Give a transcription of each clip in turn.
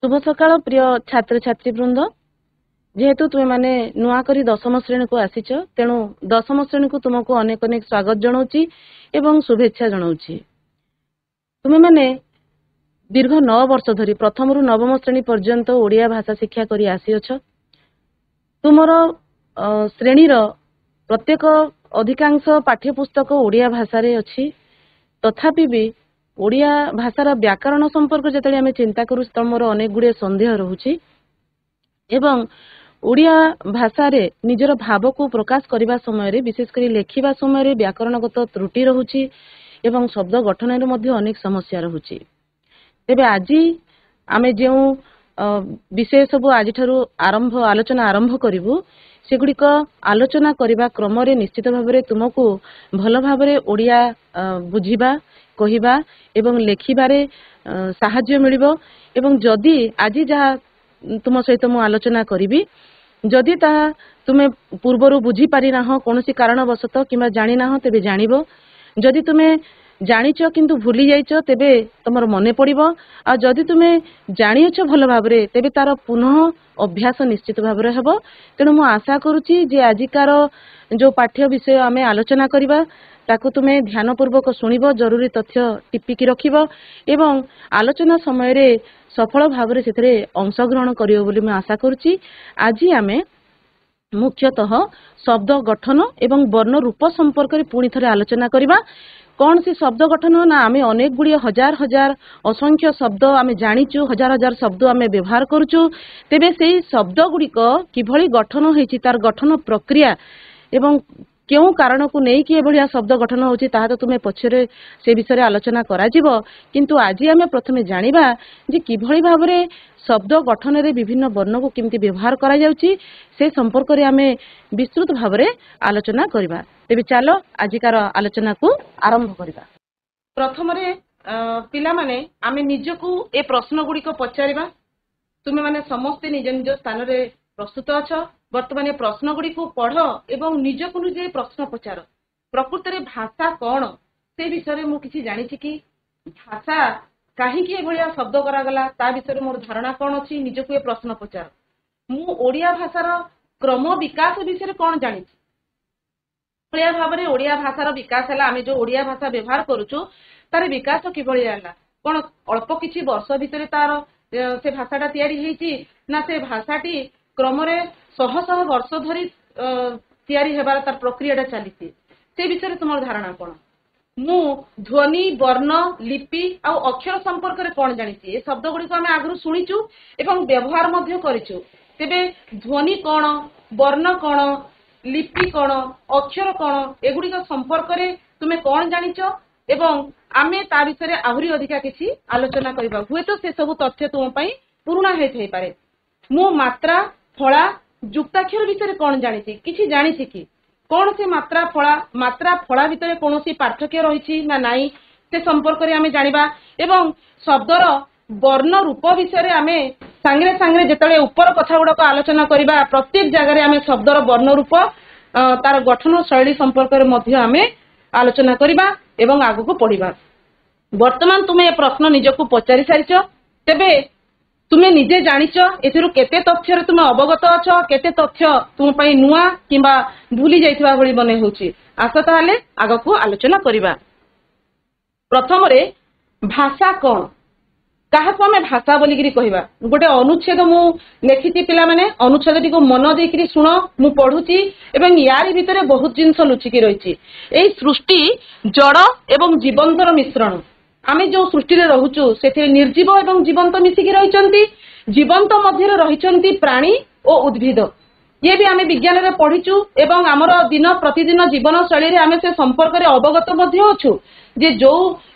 शुभ सकाळ प्रिय छात्र छात्री वृंद जेहेतु तुम मैंने नुआ करी दशम श्रेणी को आसीच तेणु दशम श्रेणी को तुमको अनेक अनेक स्वागत जनाऊँची एवं शुभेच्छा जनाऊँची। तुम मैंने दीर्घ 9 वर्ष धरी प्रथम रु नवम श्रेणी पर्यंत ओडिया भाषा शिक्षा करी आसीअछ। तुमर श्रेणीर प्रत्येक अधिकांश पाठ्यपुस्तक ओडिया भाषा रे अछि, तथापि भी ओडिया भाषार व्याकरण संपर्क जेतले आमे चिंता करू तमर अनेक गुडे संदेह रहुछि एवं ओडिया भाषा रे निजर भाव को प्रकाश करने समय विशेष कर लेखिबा समय व्याकरणगत त्रुटि रहुछि एवं शब्द गठन रे मध्य अनेक समस्या रहुछि। तेबे आज आमे जे विषय सब आज ठारू आलोचना आरंभ करिवु सेगुड़िक आलोचना करने क्रम निश्चित भाव में तुमको भल भाव में ओडिया बुझिबा कहिबा एवं लेखिबारे साहाय्य मिलिबो एवं जदि आज जहाँ तुम सहित मु आलोचना करी जदि ता तुमे पूर्वरु बुझी पारि ना कौनसी कारणवशत किंबा जानि ना तेबे जानिबो, जदि तुमे जानिच किंतु भूली जाइच तेबे तुमर मने पड़िबो आ जदि तुमे जानिछ भल भाबरे तेबे तार पुनः अभ्यास निश्चित भाबरे हेबो। तेणु मु आशा करूची जे आजिकार जो पाठ्य विषय आमे आलोचना करिबा ताकू तुमे ध्यान पूर्वक शुणिबो, जरूरी तथ्य टिपिकी रखिबो एवं आलोचना समय रे सफल भाव से अंशग्रहण करियो बोली मैं आशा करुच्ची। आज आमे मुख्यतः शब्द गठन एवं वर्ण रूप संपर्क में पुणी थे आलोचना करबा। कौन सी शब्द गठन ना आमे अनेक गुड़िया हजार हजार असंख्य शब्द आमे जानिचु, हजार हजार शब्द आमे व्यवहार करुचु। तेबे सेही शब्द गुड़िक किभली गठन होईची तार गठन प्रक्रिया एवं क्यों कारण को नहीं कि एभलिया शब्द गठन होची ताहा तो तुमे पछरे से विषय आलोचना करा जिवो, किंतु आज आमे प्रथमे जानिबा जे किभली भाबरे शब्द गठन रे विभिन्न वर्ण को किमती व्यवहार करा जाउची से संपर्क रे आमे विस्तृत भाबरे आलोचना करबा। तेबे चलो आजिकार आलोचना को आरंभ करबा। प्रथम रे पिला माने आमे निजको ए प्रश्न गुडी को पचारिबा। तुमे माने समस्त निज निज स्थान रे प्रस्तुत अछ। वर्तमान प्रश्न गुडी को पढ़ एवं निजको निजे प्रश्न पचार। प्रकृत रे भाषा कौन से विषय मु किछि जानिछि कि भाषा काहेकि एभलिया शब्द करा गला ता विषय मोर धारणा कौन अछि, निजको ए प्रश्न पचार। मु ओडिया भाषार क्रम विकास विषय कौन जानिछि, ओडिया भाव में ओडिया भाषार विकास है। आम जो ओडिया भाषा व्यवहार करुचु तार विकास किभली है, कौन अल्प किछि वर्ष भितर तार से भाषाटा तैयारी हेछि ना से भाषाटी क्रम शह शह वर्ष धरी तैयारी हेबार तार प्रक्रियाटा चली से विषय तुम धारणा कौन? मु ध्वनि वर्ण लिपि आ अक्षर संपर्क में कौन जानिछि, ए शब्द गुडी को आम आगु शुणीचु एवं व्यवहार मध्य करिचु। तेबे ध्वनि कौन, वर्ण कौन, लिपि कौन, अक्षर कौन, एगुडी संपर्क में तुमे कौन जानिच एवं आमे ता विषय आहुरी अधिका किछि आलोचना करबा। हुए तो से सब तथ्य तुम पई पुराना हेथै पारे। मु मात्रा फला युक्ताक्षर विषय कौन जानिछि, किछि जानिछि कि कौन से मात्रा फला भितर कौन सी पार्थक्य रही ना नाई से संपर्क में आमे जानिबा एवं शब्दर वर्ण रूप विषय आमे सांगरे सांगरे जेतले ऊपर कथा गुडक आलोचना करिबा प्रत्येक जगह आमे शब्दर वर्ण रूप तार गठन शैली संपर्क में मध्य आमे आलोचना करिबा एवं आगु को पढ़िबा। वर्तमान तुमे प्रश्न निजको पचारि सारिच, तेबे तुमे निजे जानिच एथिरु केते तथ्य तुमे अवगत अछ, केते तथ्य तुम पई नुआ किंबा भूली जाइथिबा भली बने होछि। आस ताले आगु को आलोचना करिबा। प्रथम रे भाषा कौन, काहाको आमे भाषा बोलिगिरी कहिबा। गोटे अनुच्छेद मु लेखिति पिला माने अनुच्छेदटी को मन देकिरी सुनो, मु पढुची एवं यारी भितरे बहुत जिंस लुचिकी रहिछि। एई सृष्टि जड़ एवं जीवंतर मिश्रण। आमे जो सृष्टि रे रहुचु सेथे निर्जीव एवं जीवंत मिसिकी रहिचंती। जीवंत मध्य रे रहिचंती प्राणी और उद्भिद। ये भी आमे विज्ञान रे पढिचु एवं हमर दिन प्रतिदिन जीवन शैली रे आमे से संपर्क रे अवगत मध्य अछु जे जो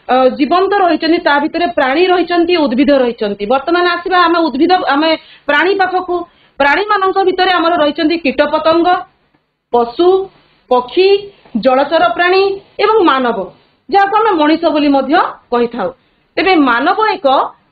जीवंत रहिचंती ता भितरे प्राणी रहिचंती, उद्भिद रहिचंती। वर्तमान आसीबा आमे उद्भिद आमे प्राणी पाखकु। प्राणी मानक भितरे हमर रहिचंती कीट पतंग, पशु, पक्षी, जलचर प्राणी एवं मानव, जहाको आमे मनीष बोली मध्य कहि थाउ। तेबे मानव एक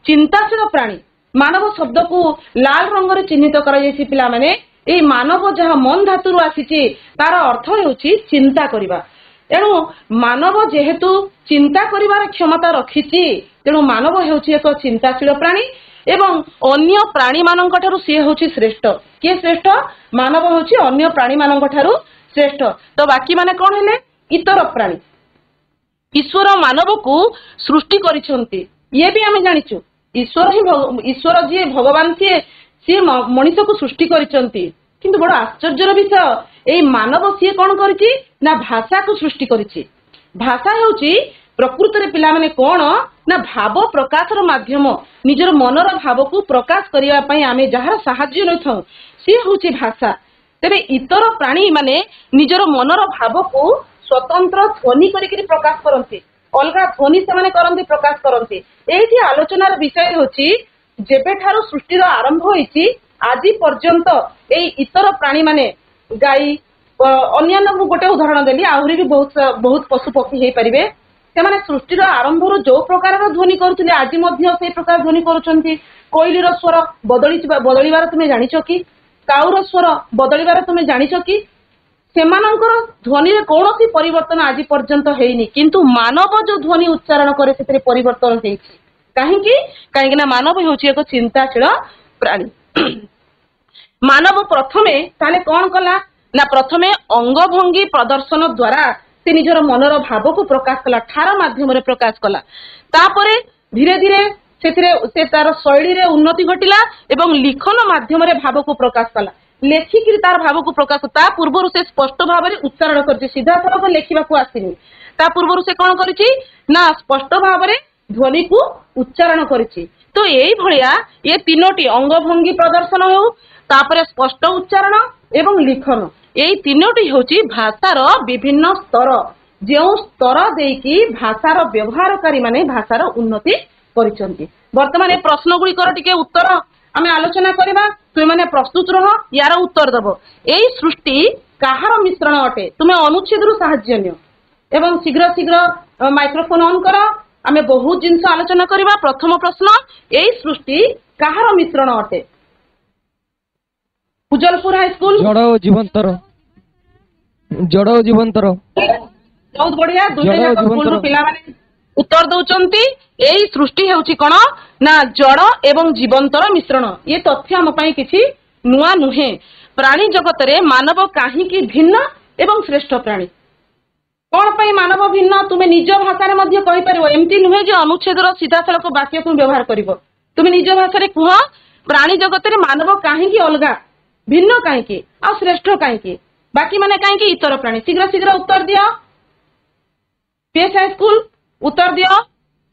चिंताशील प्राणी। मानव शब्द को लाल रंग रे चिन्हित करा जायछि पिला माने। ए मानव जहाँ मन धातु आसीछि तार अर्थ हेउछि चिंता करिबा। एणु मानव जेहेतु चिंता करिवार क्षमता रखिछि तेणु मानव हेउछि एक चिंताशील प्राणी एवं अन्य प्राणी मानक ठारू सी हूँ श्रेष्ठ। किए श्रेष्ठ? मानव हूँ अन्य प्राणी मानक ठारू श्रेष्ठ। तो बाकी माने कौन हेले? इतर प्राणी। ईश्वर मानव को सृष्टि करिसेंती, ये भी आम जानिचु। ईश्वर ही ईश्वर जी भगवान सी मनीष को सृष्टि करिसेंती। किंतु बड़ आश्चर्यर विषय, एई मानव सी कौन करिछि ना भाषा को सृष्टि करिछि। भाषा हेउछि प्रकृत रे पिला माने कोन ना भाव प्रकाशर माध्यम, निजर मनर भाव को प्रकाश करिया पई आमे जहार सहाय्य लैथौ सी हेउछि भाषा। तेबे इतर प्राणी माने निजर मनर भाव को स्वतंत्र ध्वनि करिकरी प्रकाश करନ୍ତି, अलगा ध्वनि से माने करନ୍ତି प्रकाश करନ୍ତି। एठी आलोचनार विषय होछि जेबे ठारो सृष्टिर आरंभ होईछि आजि पर्यंत एई इतर प्राणी माने गाई अन्यान्य गोटे उदाहरण देली, आहुरी भी बहुत पशु पक्षी हे परिबे। सेमाने सृष्टिर आरंभर जो प्रकार ध्वनि करुथिले आजि मध्य से प्रकार ध्वनि करूछंती। कोइलीर स्वर बदलिबार तुमे जानिछो कि? काउर स्वर बदलिबार तुमे जानिछो कि? सेमानंकर ध्वनि रे कोनोसी परिवर्तन आजि पर्यंत हेइनी, किंतु मानव जो ध्वनि उच्चारण करे सेतरे परिवर्तन हेइछि। काहेकि ना मानव हेउछि एक चिंताशील प्राणी। मानव प्रथमे ताले कौन कला ना प्रथमे अंगभंगी प्रदर्शन द्वारा से निजर मनर भाव को प्रकाश कला, ठार माध्यम रे प्रकाश कला। तापरे धीरे धीरे से तार शैली रे उन्नति घटिला एवं लिखन माध्यम रे भाव को प्रकाश कला। लेखिकी तार भाव को प्रकाश, ता पूर्व से स्पष्ट भाव में उच्चारण करछि, सीधा सड़क लेखिबा को आसिनी। ता पूर्व से कौन करिछि ना स्पष्ट भाव में ध्वनि को उच्चारण करिछि। तो यही भलिया ये तीनोटी अंगभंगी प्रदर्शन हो, तापरे स्पष्ट उच्चारण एवं लिखन, यही तीनोटी होची भाषार विभिन्न स्तर। जो स्तर देकी भाषार व्यवहारकारी माने भाषार उन्नति करिसंती। वर्तमान ए प्रश्न गुड़िकर टिके उत्तर आमे आलोचना करबा। तुमे माने प्रस्तुत रह, यार उत्तर दबो। एई सृष्टि काहार मिश्रण अटे? तुमे अनुच्छेद रु सहाय्य नियो एवं शीघ्र शीघ्र माइक्रोफोन ऑन करो। आमे बहुत जिंस आलोचना करबा। प्रथम प्रश्न, एई सृष्टि काहार मिश्रण अटे? उज्जलपुर हाई स्कूल। जड़ और जीवंतर। जड़ और जीवंतर। बहुत बढ़िया। दुईटा स्कूल पिला माने उत्तर दउचंती। एई सृष्टि हेउची कोन ना जड़ एवं जीवंतर मिश्रण। ये तथ्य हम पई किछि नुआ नुहे। प्राणी जगत रे मानव काहे की भिन्न एवं श्रेष्ठ प्राणी। कौन पई मानव भिन्न तुमे निज भाषा रे मध्य कहि परिबो। एम्ति नुहे जे अनुच्छेदर सीधा सड़क वाक्य को व्यवहार करिवो। तुमे निज भाषा रे कुह प्राणी जगत रे मानव काहे की अलगा, भिन्न काहे की आ श्रेष्ठ काहे की, बाकी माने काहे की इतर प्राणी। शीघ्र शीघ्र उत्तर दियो। पीएस हाई स्कूल उत्तर दियो।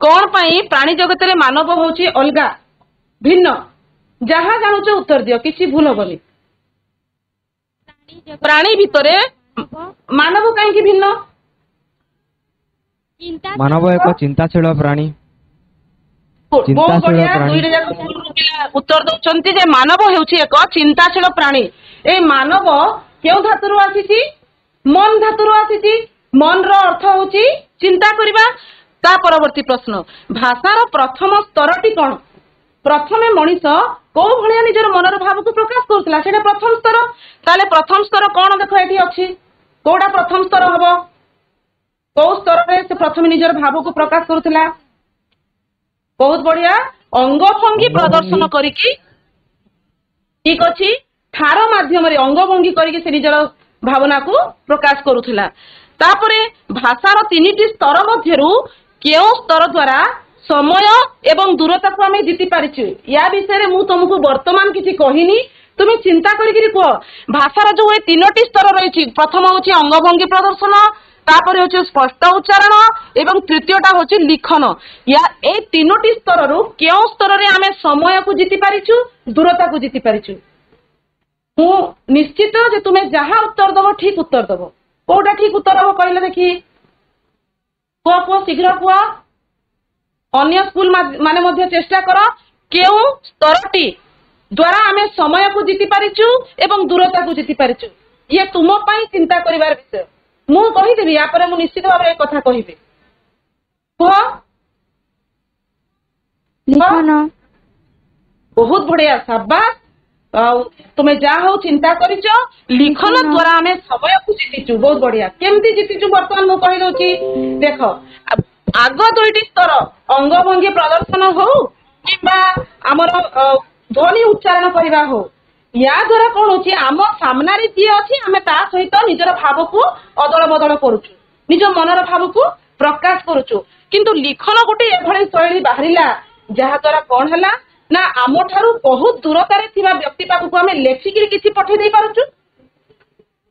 कौन पई प्राणी जगत रे मानव होची अलगा भिन्न? जहा जानुच उत्तर दियो, किछि भूल होबनी। प्राणी भितरे मानव काहे की भिन्न? मानव एक चिंताशील प्राणी। चिंताशील प्राणी। उत्तर दउचंती जे मानव हेउची एक चिंताशील प्राणी। ए मानव केउ धातुरु आसीची? मन धातुरु आसीची। मन रो अर्थ होची चिंता करिबा। ता परवर्ती प्रश्न, भाषार प्रथम स्तरटी कोन? प्रथमे मनीष को भलिया निजर मनर भाव को प्रकाश करथला, सेटा प्रथम स्तर। ताले प्रथम स्तर कोन देखो एठी अछि? कोडा प्रथम स्तर हबो? को स्तर रे से प्रथमे निजर भाव को प्रकाश करथला? बहुत बढ़िया। अंगभंगी प्रदर्शन करिकी ठीक अछि, ठार माध्यम रे अंगभंगी करिकी से निजर भावना को प्रकाश करूथला। तापरे भाषार तीनिटी स्तर मध्यरु केउ स्तर द्वारा समय एवं दूरता को आमे जीति पारिछु? या विषय रे मु तुमको वर्तमान किछि कहिनी, तुमे चिंता करिकरी को। भाषार जो ए तीनोटी स्तर रहिछि, प्रथम होछि अंगभंगी प्रदर्शन, तापर होछि स्पष्ट उच्चारण एवं तृतीयटा होछि लिखन। या ए तीनोटी स्तर रु केउ स्तर रे आमे समय को जीति पारिछु, दूरता को जीति पारिछु? मु निश्चित जे तुमे जहा उत्तर दबो ठीक उत्तर दबो। कोडा ठीक उत्तर हो कहले देखि? को शीघ्र को। अन्य स्कूल माने मध्य चेष्टा करो। केउ स्तरटी द्वारा आमे समय को जीति पारिछु एवं दूरता को जीति पारिछु? ये तुम पई चिंता करिवार विषय। मु कहि देबी, या परे मु निश्चित भाबरे ए कथा कहिबे। को लिखन। बहुत बढ़िया, शाबाश। तुमे जा हो चिंता करिचो। लिखन द्वारा आमे समय को जीतिचु। बहुत बढ़िया। केमती जीतिचु वर्तमान मु कहि दोची। देखो आग दुईटी स्तर अंगभंगी प्रदर्शन हो किंबा आमर ध्वनि उच्चारण करवा हो या द्वारा कौन होची आम सामना रे जी अछि आमे ता सहित निजर भाव को अदल बदल करूछु निज मनर भाव को प्रकाश करूछु किंतु लिखन गोटे एभଳି शैली बाहरिला जहा द्वारा कौन हला ना आम ठारू बहुत दूरतारे थिबा व्यक्ति पाखु आमे लेखिकिरी किछि पठे देई पारुछु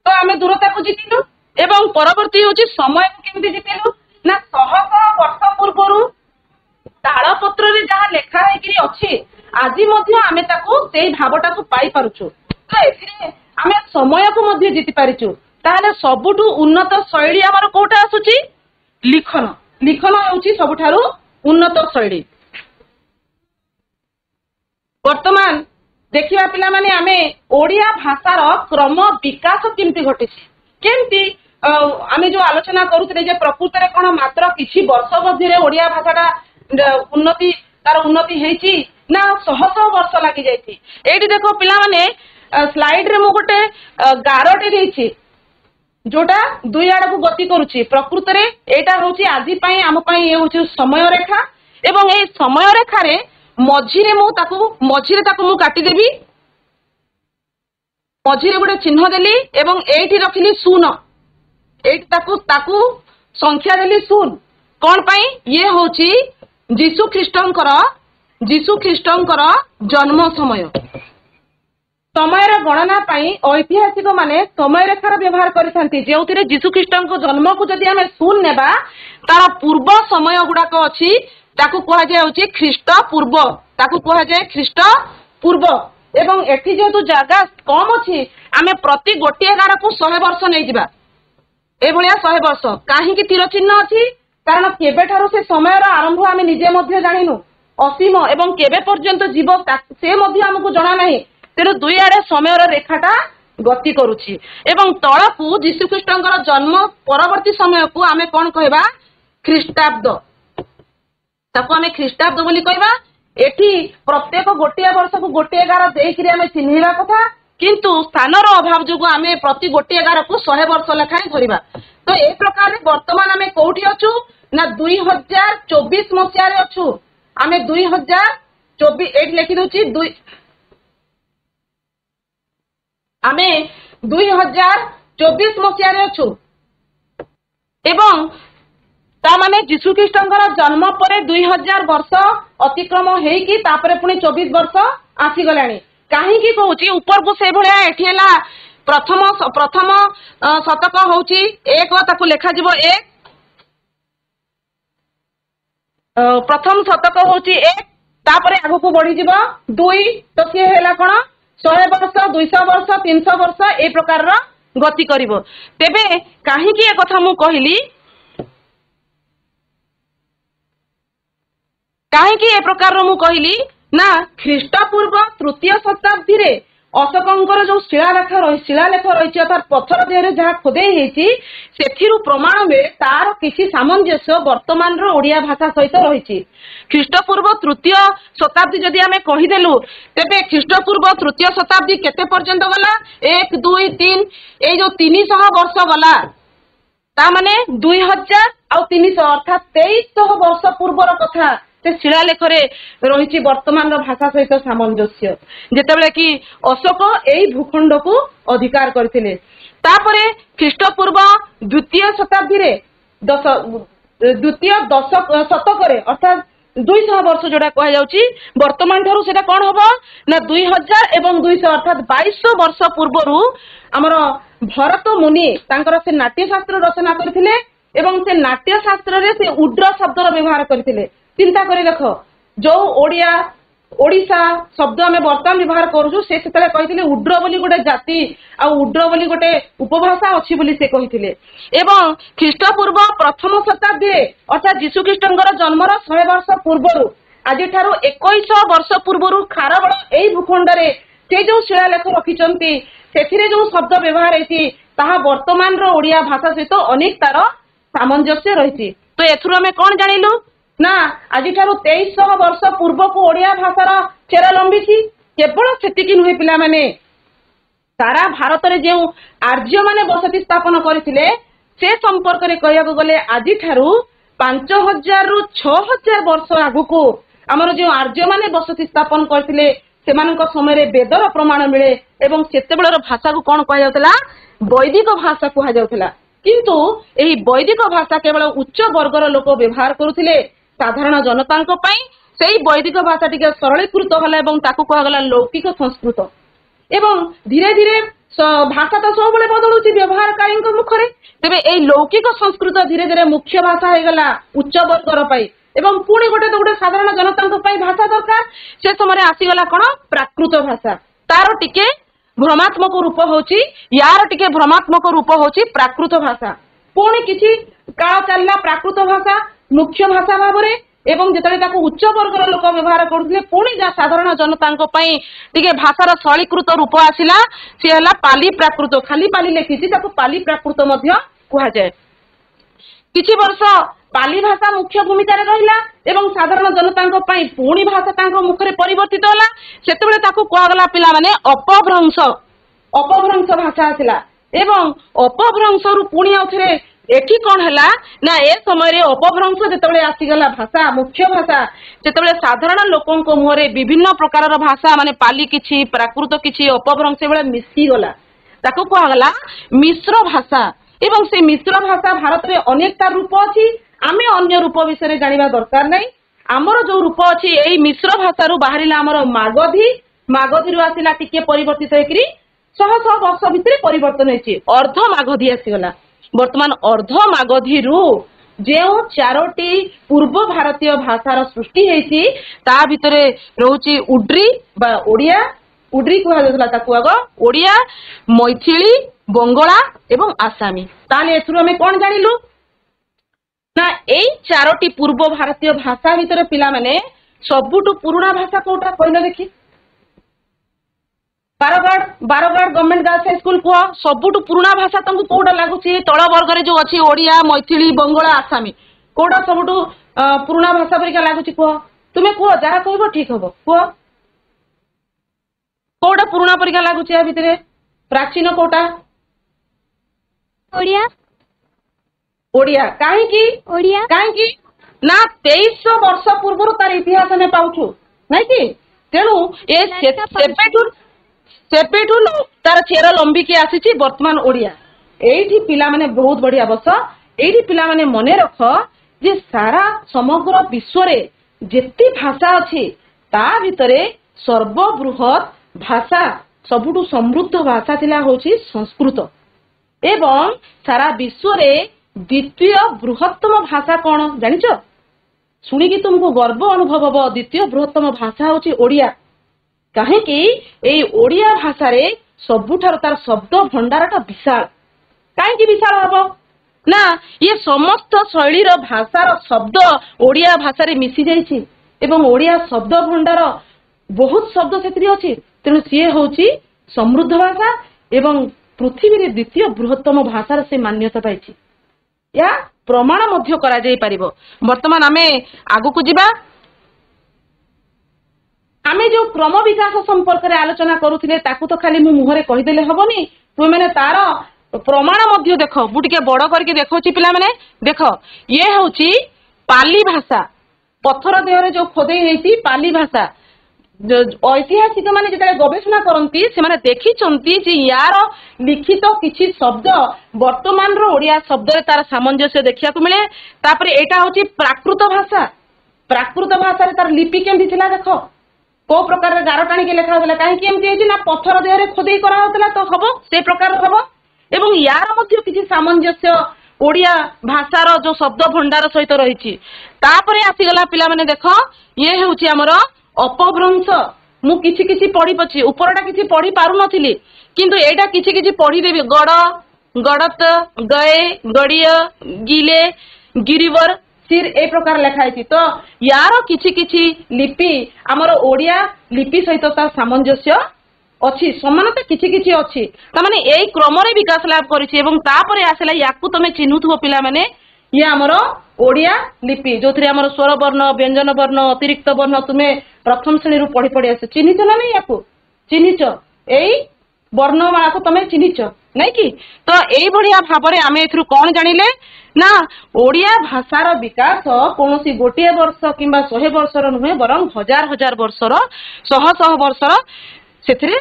तो आमे दूरता को जितिलु एवं परवर्ती होची समय को केमति जितिलु ना 100 वर्ष पूर्वरु तालपत्र रे जहा लेखा हेकिरी अछि आजि मध्य आमे ताको सेई भावटा को पाई पारुछु तो एथिरे आमे समय को मध्य जिति पारिछु ताले सबुठु उन्नत शैली हमर कोटा आसुची लिखन लिखन होची सबुठारु उन्नत शैली वर्तमान देखिबा पिला माने आमे ओडिया भाषार क्रम विकास केमति घटिछि केमति आमे जो आलोचना करूतले जे प्रकृत रे कोन मात्र किछि वर्ष मध्यरे ओडिया भाषाटा उन्नति तार उन्नति हेछि ना 100 वर्ष लागि जाइछि एठी देखो पिला माने स्लाइड रे मु गोटे गारटे देछि जोटा दुई आड़ को गति करुछि प्रकृत रे एटा होछि आजि पई आम पई ए होछि समय रेखा एवं ए समय रेखा रे मझिरे मु काटी देबी मझिरे गोटे चिन्ह देली एवं एठी रखिली शून्य एठी ताकू संख्या देली शून्य कोन पई ये होछि जीसु ख्रीष्टंकर जन्म समय समयर गणना पाई ऐतिहासिक माने समय रेखार व्यवहार करथांती जेउथिरे जीसु ख्रीष्टंको जन्म को जदि हमें शून्य नेबा तार पूर्व समय गुडाक अछि ताकू कहा जाय होछि ख्रीष्ट पूर्व ताकू कहा जाय ख्रीष्ट पूर्व एवं एठी जेतु जागा कम अछि आमे प्रति गोटे गार को 100 वर्ष नै जिबा ए भलिया 100 वर्ष काहे कि तीर चिन्ह अछि कारण केबे ठारो से समयर आरंभ आमे निजे मध्ये जानिनु असीम एवं केबे पर्यंत जीव से मध्ये हमकु जणा नाही तेनु दुई आड़े समयर रेखाटा गति करुछि एवं तळकु जीशु ख्रीष्टंकर जन्म परवर्ती समय को आमे कोन कहबा ख्रीष्टाब्द ताको आमे ख्रीष्टाब्द बोली कहबा एठी प्रत्येक गोटे वर्ष को गोटे 11 देइकरी आमे चिन्हिबा कथा किंतु स्थानर अभाव जोगु आमे प्रति गोटे 11 को 100 वर्ष लेखाय धरिबा तो ए प्रकार वर्तमान आमे कोठी अछु ना 2024 मसिया रे अछु आमे 2024 एट लेखि दोछि आमे 2024 मसिया रे अछु एवं ता माने जीशु ख्रीष्टंकर जन्म परे 2000 वर्ष अतिक्रम हेकी तापरे पुनी 24 वर्ष आसी गलानी काहे की कहूची ऊपर को से भलिया एठी हला प्रथम शतक होची एक ताकू लेखा जिवो एक प्रथम शतक होची एक तापरे आगु को बढ़ी जिवो 2 तो से हेला कोन 100 वर्ष 200 वर्ष 300 वर्ष ए प्रकार रो गति करिवो तेबे काहे की ए कथा मु कहिली काहे कि ए प्रकार रो मु कहिली ना ख्रीष्टपूर्व तृतीय शताब्दी रे अशोकंकर जो शिलालेख रही अर्थात पत्थर देहरे जहाँ खोदेई हेची सेथिरु प्रमाण में तार किसी सामंजस्य वर्तमान रो ओडिया भाषा सहित रही ख्रीष्टपूर्व तृतीय शताब्दी जदि आमे कहिदेलु तेबे ख्रीष्टपूर्व तृतीय शताब्दी केते पर्यंत गला 1 2 3 ए जो 300 वर्ष गला ता माने 2000 आ 300 अर्थात 2300 वर्ष पूर्वर कथा से शिलालेख रे रही वर्तमान भाषा सहित सामंजस्य जेतेबेले कि अशोक एई भूखंड को अधिकार करथिले तापरे ख्रीष्टपूर्व द्वितीय शताब्दी रे द्वितीय शतक रे अर्थात 200 वर्ष जोड़ा कह जाउची वर्तमान ठारू सेटा कोन होबो ना 2000 एवं 200 अर्थात 2200 वर्ष पूर्वरु हमर भरत मुनि तांकर से नाट्य शास्त्र रचना करथिले एवं से नाट्य शास्त्र रे से उड्र शब्द रो व्यवहार करथिले चिंता करी देख जो ओडिशा शब्द आम बर्तमान व्यवहार करूँ से कही उड्र बोली गोटे जाति आ उड्र बोली गोटे उपभाषा अच्छी बोली से कही एवं ख्रीष्टपूर्व प्रथम शताब्दी अर्थात जीशु ख्रीष्टंकर जन्मर 100 वर्ष पूर्व आज 21 वर्ष पूर्व खारबड़ यही भूखंड रे से जो शिलालेख रखिंट से जो शब्द व्यवहार होती वर्तमान रो ओडिया भाषा सहित अनेक तार सामंजस्य रही तो एथुरु आमे कौन जानिलु ना आज 2300 वर्ष पूर्व को ओडिया भाषार चेरा लंबी केवल सेतिकी नुहे पिला माने सारा भारत रे जो आर्य माने बसति स्थापन करथिले से संपर्क रे कहया गले आज 5000 रु 6000 वर्ष आगु को ଆମର ଯେଉଁ ଆର୍ଯ୍ୟ ମାନେ ବସତି ସ୍ଥାପନ କରିଥିଲେ ସେମାନଙ୍କ ସମୟରେ ବେଦର ପ୍ରମାଣ ମିଳେ ଏବଂ ସେତେବେଳର ଭାଷାକୁ କଣ କୁହାଯାଉଥିଲା? ବୈଦିକ ଭାଷା କୁହାଯାଉଥିଲା। କିନ୍ତୁ ଏହି ବୈଦିକ ଭାଷା କେବଳ ଉଚ୍ଚ ବର୍ଗର ଲୋକ ବ୍ୟବହାର କରୁଥିଲେ। ସାଧାରଣ ଜନତାଙ୍କ ପାଇଁ ସେଇ ବୈଦିକ ଭାଷା ଟିକେ ସରଳୀକୃତ ହେଲା ଏବଂ ତାକୁ କୁହାଗଲା ଲୌକିକ ସଂସ୍କୃତ। ଏବଂ ଧୀରେ ଧୀରେ ଭାଷା ତ ସବୁବେଳେ ବଦଳୁଛି ବ୍ୟବହାରକାରୀଙ୍କ ମୁଖରେ। ତେବେ ଏଇ ଲୌକିକ ସଂସ୍କୃତ ଧୀରେ ଧୀରେ ମୁଖ୍ୟ ଭାଷା ହେଇଗଲା ଉଚ୍ଚ ବର୍ଗର ପାଇଁ ଏବଂ ପୁଣି ଗୋଟେ ସାଧାରଣ ଜନତାଙ୍କ ପାଇଁ ଭାଷା ଦରକାର। ସେ ସମୟରେ ଆସିଗଲା କଣ? ପ୍ରାକୃତ ଭାଷା। ତାର ଟିକେ ଭ୍ରମାତ୍ମକ ରୂପ ହଉଛି, ୟାର ଟିକେ ଭ୍ରମାତ୍ମକ ରୂପ ହଉଛି ପ୍ରାକୃତ ଭାଷା। ପୁଣି କିଛି କାଳ ଚାଲିଲା ପ୍ରାକୃତ ଭାଷା ମୁଖ୍ୟ ଭାଷା ଭାବରେ ଏବଂ ଯେତେବେଳେ ତାକୁ ଉଚ୍ଚ ବର୍ଗର ଲୋକ ବ୍ୟବହାର କରୁଥିଲେ ପୁଣି ଯାହା ସାଧାରଣ ଜନତାଙ୍କ ପାଇଁ ଟିକେ ଭାଷାର ସରଳୀକୃତ ରୂପ ଆସିଲା, ସେ ହେଲା ପାଲି ପ୍ରାକୃତ। ଖାଲି ପାଲି ଲେଖିଛି, ତାକୁ ପାଲି ପ୍ରାକୃତ ମଧ୍ୟ କୁହାଯାଏ। କିଛି ବର୍ଷ ପାଲି ଭାଷା ମୁଖ୍ୟ ଭୂମିକାରେ ରହିଲା ଏବଂ ସାଧାରଣ ଜନତାଙ୍କ ପାଇଁ ପୁଣି ଭାଷା ତାଙ୍କ ମୁଖରେ ପରିବର୍ତ୍ତିତ ହେଲା। ସେତେବେଳେ ତାକୁ କୁହାଗଲା ପିଲାମାନେ ଅପଭ୍ରଂଶ ଭାଷା ଆସିଲା ଏବଂ ଅପଭ୍ରଂଶରୁ ପୁଣି ଆଉଥରେ ଏଠି କଣ ହେଲା ନା ଏ ସମୟରେ ଅପଭ୍ରଂଶ ଯେତେବେଳେ ଆସିଗଲା ଭାଷା ମୁଖ୍ୟ ଭାଷା, ସେତେବେଳେ ସାଧାରଣ ଲୋକଙ୍କ ମୁହଁରେ ବିଭିନ୍ନ ପ୍ରକାରର ଭାଷା ମାନେ ପାଲି କିଛି ପ୍ରାକୃତ କିଛି ଅପଭ୍ରଂଶ ଭଳିଆ ମିଶିଗଲା। ତାକୁ କୁହାଗଲା ମିଶ୍ର ଭାଷା। ଏବଂ ସେ ମିଶ୍ର ଭାଷା ଭାରତରେ ଅନେକ ତାର ରୂପ ଅଛି। ଆମେ ଅନ୍ୟ ରୂପ ବିଷୟରେ ଜାଣିବା ଦରକାର ନାହିଁ। ଆମର ଯୋଉ ରୂପ ଅଛି ଏଇ ମିଶ୍ର ଭାଷାରୁ ବାହାରିଲା ଆମର ମାଗଧୀରୁ ଆସିଲା ଟିକେ ପରିବର୍ତ୍ତିତ ହେଇକିରି ଶହ ଶହ ବର୍ଷ ଭିତରେ ପରିବର୍ତ୍ତନ ହେଇଛି। ଅର୍ଦ୍ଧ ମାଗଧୀ ଆସିଗଲା। ବର୍ତ୍ତମାନ ଅର୍ଦ୍ଧ ମାଗଧୀରୁ ଯେଉଁ 4ଟି ପୂର୍ବ ଭାରତୀୟ ଭାଷାର ସୃଷ୍ଟି ହେଇଛି ତା ଭିତରେ ରହୁଛି ଉଡ୍ରି ବା ଓଡ଼ିଆ, ଉଡ୍ରି କୁହାଯାଉଥିଲା ତାକୁ ଆଗ, ଓଡ଼ିଆ, ମୈଥିଳି, ବଙ୍ଗଳା ଏବଂ ଆସାମୀ। ତାହେଲେ ଏଥିରୁ ଆମେ କଣ ଜାଣିଲୁ ନା ଏଇ 4ଟି ପୂର୍ବ ଭାରତୀୟ ଭାଷା ଭିତରେ ପିଲାମାନେ ସବୁଠୁ ପୁରୁଣା ଭାଷା କୋଉଟା କହିଲ ଦେଖି? ବାରଗଡ଼ ଗଭର୍ଣ୍ଣମେଣ୍ଟ ଗାର୍ଲସ ହାଇସ୍କୁଲ କୁହ, ସବୁଠୁ ପୁରୁଣା ଭାଷା ତମକୁ କୋଉଟା ଲାଗୁଛି? ତଳ ବର୍ଗରେ ଯୋଉ ଅଛି ଓଡ଼ିଆ, ମୈଥିଳି, ବଙ୍ଗଳା, ଆସାମୀ, କୋଉଟା ସବୁଠୁ ପୁରୁଣା ଭାଷା ପରିକା ଲାଗୁଛି କୁହ? ତୁମେ କୁହ, ଯାହା କହିବ ଠିକ ହବ। କୁହ କୋଉଟା ପୁରୁଣା ପରିକା ଲାଗୁଛି ୟା ଭିତରେ? ପ୍ରାଚୀନ କୋଉଟା? ଓଡ଼ିଆ। କାହିଁକି ନା 2300 ବର୍ଷ ପୂର୍ବରୁ ତାର ଇତିହାସ ଆମେ ପାଉଛୁ ନାଇଁ କି? ତେଣୁ ଏ ସେବେଠୁ ତାର ଚେର ଲମ୍ବିକି ଆସିଛି ବର୍ତ୍ତମାନ ଓଡ଼ିଆ। ଏଇଠି ପିଲାମାନେ ବହୁତ ବଢିଆ ବସ, ଏଇଠି ପିଲାମାନେ ମନେ ରଖ ଯେ ସାରା ସମଗ୍ର ବିଶ୍ୱରେ ଯେତେ ଭାଷା ଅଛି ତା ଭିତରେ ସର୍ବବୃହତ୍ ଭାଷା ସବୁଠୁ ସମୃଦ୍ଧ ଭାଷା ଥିଲା ହଉଛି ସଂସ୍କୃତ ଏବଂ ସାରା ବିଶ୍ୱରେ ଦ୍ୱିତୀୟ ବୃହତ୍ତମ ଭାଷା କଣ ଜାଣିଛ? ଶୁଣିକି ତୁମକୁ ଗର୍ବ ଅନୁଭବ ହବ। ଦ୍ୱିତୀୟ ବୃହତ୍ତମ ଭାଷା ହଉଛି ଓଡ଼ିଆ। କାହିଁକି? ଏଇ ଓଡ଼ିଆ ଭାଷାରେ ସବୁଠାରୁ ତାର ଶବ୍ଦ ଭଣ୍ଡାରଟା ବିଶାଳ। କାହିଁକି ବିଶାଳ ହବ ନା ଇଏ ସମସ୍ତ ଶୈଳୀର ଭାଷାର ଶବ୍ଦ ଓଡ଼ିଆ ଭାଷାରେ ମିଶି ଯାଇଛି ଏବଂ ଓଡ଼ିଆ ଶବ୍ଦ ଭଣ୍ଡାର ବହୁତ ଶବ୍ଦ ସେଥିରେ ଅଛି। ତେଣୁ ସିଏ ହଉଛି ସମୃଦ୍ଧ ଭାଷା ଏବଂ ପୃଥିବୀରେ ଦ୍ୱିତୀୟ ବୃହତ୍ତମ ଭାଷାର ସେ ମାନ୍ୟତା ପାଇଛି। ଏହା ପ୍ରମାଣ ମଧ୍ୟ କରାଯାଇ ପାରିବ। ବର୍ତ୍ତମାନ ଆମେ ଆଗକୁ ଯିବା। ଆମେ ଯୋଉ କ୍ରମ ବିକାଶ ସମ୍ପର୍କରେ ଆଲୋଚନା କରୁଥିଲେ ତାକୁ ତ ଖାଲି ମୁଁ ମୁହଁରେ କହିଦେଲେ ହବନି, ତୁମେମାନେ ତାର ପ୍ରମାଣ ମଧ୍ୟ ଦେଖ। ମୁଁ ଟିକେ ବଡ କରିକି ଦେଖଉଛି ପିଲାମାନେ ଦେଖ, ଇଏ ହଉଛି ପାଲି ଭାଷା। ପଥର ଦେହରେ ଯୋଉ ଖୋଦେଇ ହେଇଛି ପାଲି ଭାଷା। ଐତିହାସିକ ମାନେ ଯେତେବେଳେ ଗବେଷଣା କରନ୍ତି ସେମାନେ ଦେଖିଛନ୍ତି ଯେ ୟାର ଲିଖିତ କିଛି ଶବ୍ଦ ବର୍ତ୍ତମାନର ଓଡ଼ିଆ ଶବ୍ଦରେ ତାର ସାମଞ୍ଜସ୍ୟ ଦେଖିବାକୁ ମିଳେ। ତାପରେ ଏଇଟା ହଉଛି ପ୍ରାକୃତ ଭାଷା। ପ୍ରାକୃତ ଭାଷାରେ ତାର ଲିପି କେମିତି ଥିଲା ଦେଖ, କୋଉ ପ୍ରକାରରେ ଗାର ଟାଣିକି ଲେଖା ହଉଥିଲା। କାହିଁକି ଏମିତି ହେଇଛି ନା ପଥର ଦେହରେ ଖୋଦେଇ କରାହଉଥିଲା ତ ହବ ସେ ପ୍ରକାର ହବ ଏବଂ ୟାର ମଧ୍ୟ କିଛି ସାମଞ୍ଜସ୍ୟ ଓଡ଼ିଆ ଭାଷାର ଯୋଉ ଶବ୍ଦ ଭଣ୍ଡାର ସହିତ ରହିଛି। ତାପରେ ଆସିଗଲା ପିଲାମାନେ ଦେଖ, ଇଏ ହେଉଛି ଆମର ଅପଭ୍ରଂଶ। ମୁଁ କିଛି କିଛି ପଢିପାରୁଛି, ଉପରଟା କିଛି ପଢି ପାରୁନଥିଲି କିନ୍ତୁ ଏଇଟା କିଛି କିଛି ପଢିଦେବି। ଗଡ, ଗଡତ, ଗଏ, ଗଡିୟ, ଗିଲେ, ଗିରିବର, ସିର এই প্রকার লেখা হয়েছে। তো ইয়ার কিছু কিছু লিপি আমার ওড়িয়া লিপি সহিত তার সামঞ্জস্য অছি, সমানতা কিছু কিছু অছি। তার মানে এই ক্রমরে বিকাশ লাভ করেছে এবং তারপরে আসলে ইয়াকু তুমি চিহ্নুথিব পিলা মানে ইয়ে আমার ওড়িয়া লিপি যোথরে আমার স্বর বর্ণ, ব্যঞ্জন বর্ণ, অতিরিক্ত বর্ণ তুমি প্রথম শ্রেণীরু পড়ি পড়ি আসছো। চিহ্নিছ না নাই ইয়াকু? চিহ্নিছ? এই ବର୍ଣ୍ଣମାଳା କୁ ତମେ ଚିହ୍ନିଛ ନାଇଁ କି? ତ ଏଇଭଳିଆ ଭାବରେ ଆମେ ଏଥିରୁ କଣ ଜାଣିଲେ ନା ଓଡିଆ ଭାଷାର ବିକାଶ କୌଣସି ଗୋଟିଏ ବର୍ଷ କିମ୍ବା 100 ବର୍ଷର ନୁହେଁ, ବରଂ ହଜାର ହଜାର ବର୍ଷର, ଶହ ଶହ ବର୍ଷର ସେଥିରେ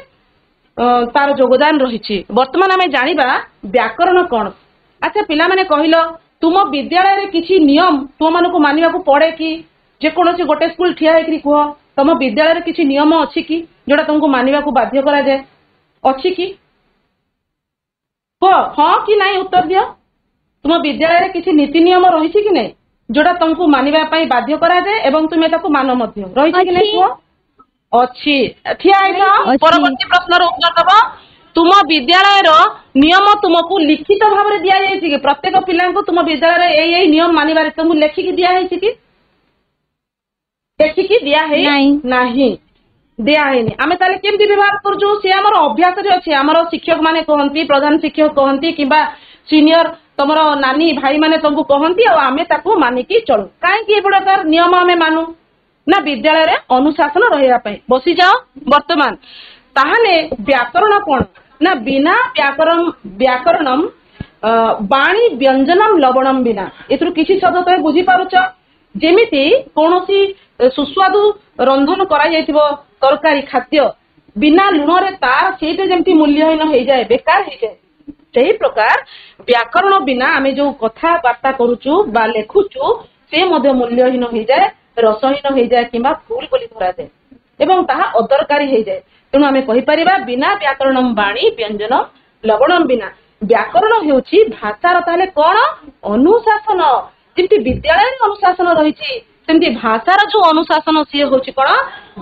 ତାର ଯୋଗଦାନ ରହିଛି। ବର୍ତ୍ତମାନ ଆମେ ଜାଣିବା ବ୍ୟାକରଣ କଣ। ଆଚ୍ଛା ପିଲାମାନେ କହିଲ, ତୁମ ବିଦ୍ୟାଳୟରେ କିଛି ନିୟମ ତୁମମାନଙ୍କୁ ମାନିବାକୁ ପଡେ କି? ଯେକୌଣସି ଗୋଟେ ସ୍କୁଲ ଠିଆ ହେଇକି କୁହ, ତମ ବିଦ୍ୟାଳୟରେ କିଛି ନିୟମ ଅଛି କି ଯୋଉଟା ତମକୁ ମାନିବାକୁ ବାଧ୍ୟ କରାଯାଏ? ଅଛି କି? କୁହ ହଁ କି ନାଇଁ ଉତ୍ତର ଦିଅ। ତୁମ ବିଦ୍ୟାଳୟରେ କିଛି ନୀତି ନିୟମ ରହିଛି କି ନାଇଁ ଯୋଉଟା ତମକୁ ମାନିବା ପାଇଁ ବାଧ୍ୟ କରାଯାଏ ଏବଂ ତୁମେ ତାକୁ ମାନ ମଧ୍ୟ? ରହିଛି କି ନାଇଁ କୁହ? ଅଛି। ଠିଆ ହେଇଛ, ପରବର୍ତ୍ତୀ ପ୍ରଶ୍ନର ଉତ୍ତର ଦବ। ତୁମ ବିଦ୍ୟାଳୟର ନିୟମ ତୁମକୁ ଲିଖିତ ଭାବରେ ଦିଆଯାଇଛି କି? ପ୍ରତ୍ୟେକ ପିଲାଙ୍କୁ ତୁମ ବିଦ୍ୟାଳୟରେ ଏଇ ନିୟମ ମାନିବାରେ ତୁମକୁ ଲେଖିକି ଦିଆହେଇଛି କି? ଲେଖିକି ଦିଆହେଇ ନାହିଁ, ଦିଆହେଇନି। ଆମେ ତାହେଲେ କେମିତି ବ୍ୟବହାର କରୁଛୁ? ସେ ଆମର ଅଭ୍ୟାସରେ ଅଛି। ଆମର ଶିକ୍ଷକ ମାନେ କହନ୍ତି, ପ୍ରଧାନ ଶିକ୍ଷକ କହନ୍ତି କିମ୍ବା ସିନିୟର ତମର ନାନୀ ଭାଇ ମାନେ ତମକୁ କହନ୍ତି, ଆଉ ଆମେ ତାକୁ ମାନିକି ଚଳୁ। କାହିଁକି ଏ ପ୍ରକାର ନିୟମ ଆମେ ମାନୁ? ନା ବିଦ୍ୟାଳୟରେ ଅନୁଶାସନ ରହିବା ପାଇଁ। ବସିଯାଅ। ବର୍ତ୍ତମାନ ତାହେଲେ ବ୍ୟାକରଣ କଣ? ନା ବିନା ବ୍ୟାକରଣମ ବାଣୀ ବ୍ୟଞ୍ଜନମ ଲବଣମ ବିନା। ଏଥିରୁ କିଛି ଶବ୍ଦ ତମେ ବୁଝିପାରୁଛ? ଯେମିତି କୌଣସି ସୁସ୍ୱାଦୁ ରନ୍ଧନ କରାଯାଇଥିବ ତରକାରୀ ଖାଦ୍ୟ ବିନା ଲୁଣରେ ତାର ସେଇଟା ଯେମିତି ମୂଲ୍ୟହୀନ ହେଇଯାଏ, ବେକାର ହେଇଯାଏ, ସେହି ପ୍ରକାର ବ୍ୟାକରଣ ବିନା ଆମେ ଯୋଉ କଥାବାର୍ତ୍ତା କରୁଛୁ ବା ଲେଖୁଛୁ ସେ ମଧ୍ୟ ମୂଲ୍ୟହୀନ ହେଇଯାଏ, ରସହୀନ ହେଇଯାଏ କିମ୍ବା ଭୁଲ ବୋଲି ଧରାଯାଏ ଏବଂ ତାହା ଅଦରକାରୀ ହେଇଯାଏ। ତେଣୁ ଆମେ କହିପାରିବା ବିନା ବ୍ୟାକରଣମ ବାଣୀ ବ୍ୟଞ୍ଜନ ଲବଣମ ବିନା। ବ୍ୟାକରଣ ହେଉଛି ଭାଷାର ତାହେଲେ କଣ? ଅନୁଶାସନ। ଯେମିତି ବିଦ୍ୟାଳୟରେ ଅନୁଶାସନ ରହିଛି, ସେମିତି ଭାଷାର ଯୋଉ ଅନୁଶାସନ ସିଏ ହଉଛି କଣ?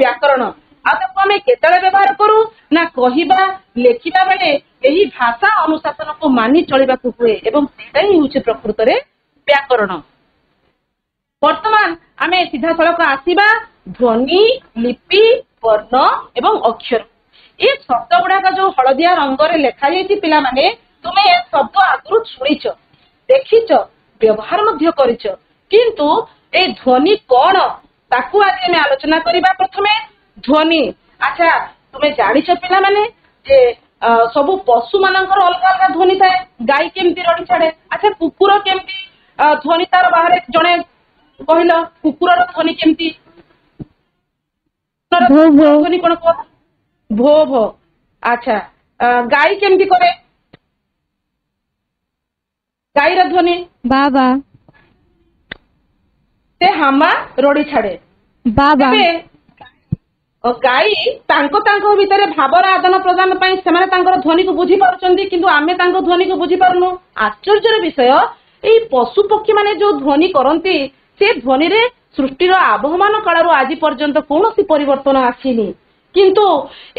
ବ୍ୟାକରଣ। ଆଉ ତାକୁ ଆମେ କେତେବେଳେ ବ୍ୟବହାର କରୁ? ନା କହିବା ଲେଖିବା ବେଳେ ଏହି ଭାଷା ଅନୁଶାସନକୁ ମାନି ଚଳିବାକୁ ହୁଏ ଏବଂ ସେଇଟା ହିଁ ହେଉଛି ପ୍ରକୃତରେ ବ୍ୟାକରଣ। ବର୍ତ୍ତମାନ ଆମେ ସିଧାସଳଖ ଆସିବା ଧ୍ୱନି, ଲିପି, ବର୍ଣ୍ଣ ଏବଂ ଅକ୍ଷର। ଏ ଶବ୍ଦ ଗୁଡାକ ଯୋଉ ହଳଦିଆ ରଙ୍ଗରେ ଲେଖାଯାଇଛି ପିଲାମାନେ, ତୁମେ ଏ ଶବ୍ଦ ଆଗରୁ ଶୁଣିଛ, ଦେଖିଛ, ବ୍ୟବହାର ମଧ୍ୟ କରିଛ, କିନ୍ତୁ এই ଧ୍ୱନି କଣ ତାକୁ ଆଜି ଆମେ ଆଲୋଚନା କରିବା। ପ୍ରଥମେ ଧ୍ୱନି। ଆଚ୍ଛା ତୁମେ ଜାଣିଛ ପିଲାମାନେ ଯେ ସବୁ ପଶୁ ମାନଙ୍କର ଅଲଗା ଅଲଗା ଧ୍ୱନି ଥାଏ। ଗାଈ କେମିତି ରଡି ଛାଡେ? ଆଚ୍ଛା କୁକୁର କେମିତି ଧ୍ୱନି ତାର ବାହାରେ? ଜଣେ କହିଲ କୁକୁରର ଧ୍ୱନି କେମିତି? ଧ୍ୱନି କଣ କୁହ? ଭୋ ଭୋ। ଆଚ୍ଛା ଗାଈ କେମିତି କରେ? ଗାଈର ଧ୍ୱନି ବାବା। ସେ ହାମା ରଡି ଛାଡେ ବାବା। ଗାଈ ତାଙ୍କ ଭିତରେ ଭାବର ଆଦାନ ପ୍ରଦାନ ପାଇଁ ସେମାନେ ତାଙ୍କର ଧ୍ୱନିକୁ ବୁଝି ପାରୁଛନ୍ତି, କିନ୍ତୁ ଆମେ ତାଙ୍କ ଧ୍ୱନିକୁ ବୁଝି ପାରୁନୁ। ଆଶ୍ଚର୍ଯ୍ୟର ବିଷୟ, ଏଇ ପଶୁ ପକ୍ଷୀ ମାନେ ଯୋଉ ଧ୍ୱନି କରନ୍ତି ସେ ଧ୍ୱନିରେ ସୃଷ୍ଟିର ଆବହମାନ କାଳରୁ ଆଜି ପର୍ଯ୍ୟନ୍ତ କୌଣସି ପରିବର୍ତ୍ତନ ଆସିନି। କିନ୍ତୁ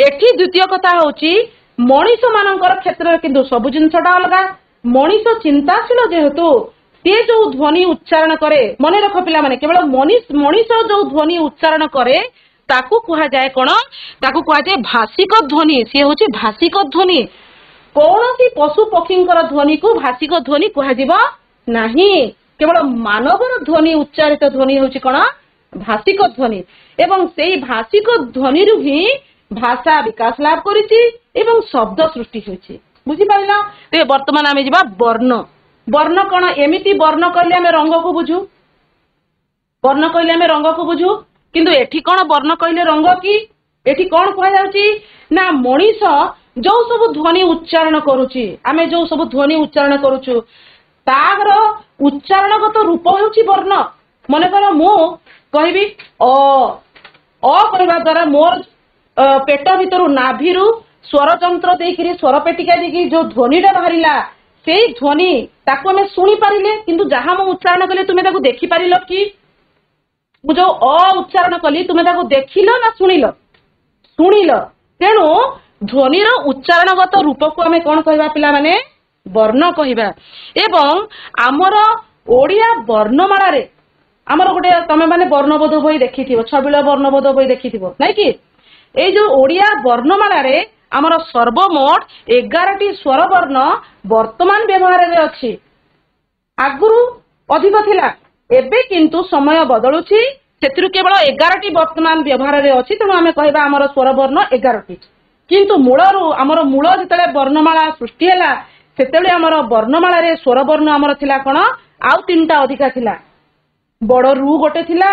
ଏଠି ଦ୍ୱିତୀୟ କଥା ହଉଛି ମଣିଷ ମାନଙ୍କର କ୍ଷେତ୍ରରେ କିନ୍ତୁ ସବୁ ଜିନିଷଟା ଅଲଗା। ମଣିଷ ଚିନ୍ତାଶୀଳ ଯେହେତୁ ସେ ଯୋଉ ଧ୍ୱନି ଉଚ୍ଚାରଣ କରେ, ମନେ ରଖ ପିଲାମାନେ, କେବଳ ମଣିଷ ଯୋଉ ଧ୍ୱନି ଉଚ୍ଚାରଣ କରେ ତାକୁ କୁହାଯାଏ କଣ? ତାକୁ କୁହାଯାଏ ଭାଷିକ ଧ୍ୱନି। ସିଏ ହଉଛି ଭାଷିକ ଧ୍ୱନି। କୌଣସି ପଶୁ ପକ୍ଷୀଙ୍କର ଧ୍ୱନିକୁ ଭାଷିକ ଧ୍ୱନି କୁହାଯିବ ନାହିଁ। କେବଳ ମାନବର ଧ୍ୱନି ଉଚ୍ଚାରିତ ଧ୍ୱନି ହଉଛି କଣ? ଭାଷିକ ଧ୍ୱନି। ଏବଂ ସେଇ ଭାଷିକ ଧ୍ୱନିରୁ ହିଁ ଭାଷା ବିକାଶ ଲାଭ କରିଛି ଏବଂ ଶବ୍ଦ ସୃଷ୍ଟି ହୋଇଛି। ବୁଝିପାରିଲ? ତେବେ ବର୍ତ୍ତମାନ ଆମେ ଯିବା ବର୍ଣ୍ଣ। ବର୍ଣ୍ଣ କଣ? ଏମିତି ବର୍ଣ୍ଣ କହିଲେ ଆମେ ରଙ୍ଗକୁ ବୁଝୁ, ବର୍ଣ୍ଣ କହିଲେ ଆମେ ରଙ୍ଗକୁ ବୁଝୁ, କିନ୍ତୁ ଏଠି କଣ ବର୍ଣ୍ଣ କହିଲେ ରଙ୍ଗ କି? ଏଠି କଣ କୁହାଯାଉଛି ନା ମଣିଷ ଯୋଉ ସବୁ ଧ୍ୱନି ଉଚ୍ଚାରଣ କରୁଛି, ଆମେ ଯୋଉ ସବୁ ଧ୍ୱନି ଉଚ୍ଚାରଣ କରୁଛୁ ତାର ଉଚ୍ଚାରଣଗତ ରୂପ ହେଉଛି ବର୍ଣ୍ଣ। ମନେକର ମୁଁ କହିବି ଅ କହିବା ଦ୍ୱାରା ମୋର ପେଟ ଭିତରୁ ନାଭିରୁ ସ୍ୱର ଯନ୍ତ୍ର ଦେଇକିରି ସ୍ୱର ପେଟିକା ଦେଇକି ଯୋଉ ଧ୍ୱନିଟା ବାହାରିଲା ସେଇ ଧ୍ୱନି ତାକୁ ଆମେ ଶୁଣି ପାରିଲେ, କିନ୍ତୁ ଯାହା ମୁଁ ଉଚ୍ଚାରଣ କଲି ତୁମେ ତାକୁ ଦେଖିପାରିଲ କି? ମୁଁ ଯୋଉ ଉଚ୍ଚାରଣ କଲି ତୁମେ ତାକୁ ଦେଖିଲ ନା ଶୁଣିଲ? ଶୁଣିଲ। ତେଣୁ ଧ୍ୱନିର ଉଚ୍ଚାରଣଗତ ରୂପକୁ ଆମେ କଣ କହିବା ପିଲାମାନେ? ବର୍ଣ୍ଣ କହିବା। ଏବଂ ଆମର ଓଡିଆ ବର୍ଣ୍ଣମାଳାରେ ଆମର ଗୋଟେ ତମେ ମାନେ ବର୍ଣ୍ଣବୋଧ ବହି ଦେଖିଥିବ, ଛବିଳ ବର୍ଣ୍ଣବୋଧ ବହି ଦେଖିଥିବ ନାଇଁ କି? ଏଇ ଯୋଉ ଓଡିଆ ବର୍ଣ୍ଣମାଳାରେ ଆମର ସର୍ବମୋଟ 11ଟି ସ୍ୱର ବର୍ଣ୍ଣ ବର୍ତ୍ତମାନ ବ୍ୟବହାରରେ ଅଛି। ଆଗରୁ ଅଧିକ ଥିଲା, ଏବେ କିନ୍ତୁ ସମୟ ବଦଳୁଛି, ସେଥିରୁ କେବଳ 11ଟି ବର୍ତ୍ତମାନ ବ୍ୟବହାରରେ ଅଛି। ତେଣୁ ଆମେ କହିବା ଆମର ସ୍ୱର ବର୍ଣ୍ଣ 11ଟି। କିନ୍ତୁ ମୂଳରୁ ଆମର ମୂଳ ଯେତେବେଳେ ବର୍ଣ୍ଣମାଳା ସୃଷ୍ଟି ହେଲା ସେତେବେଳେ ଆମର ବର୍ଣ୍ଣମାଳାରେ ସ୍ୱର ବର୍ଣ୍ଣ ଆମର ଥିଲା କଣ ଆଉ 3ଟା ଅଧିକା ଥିଲା। ବଡ ରୁ ଗୋଟେ ଥିଲା,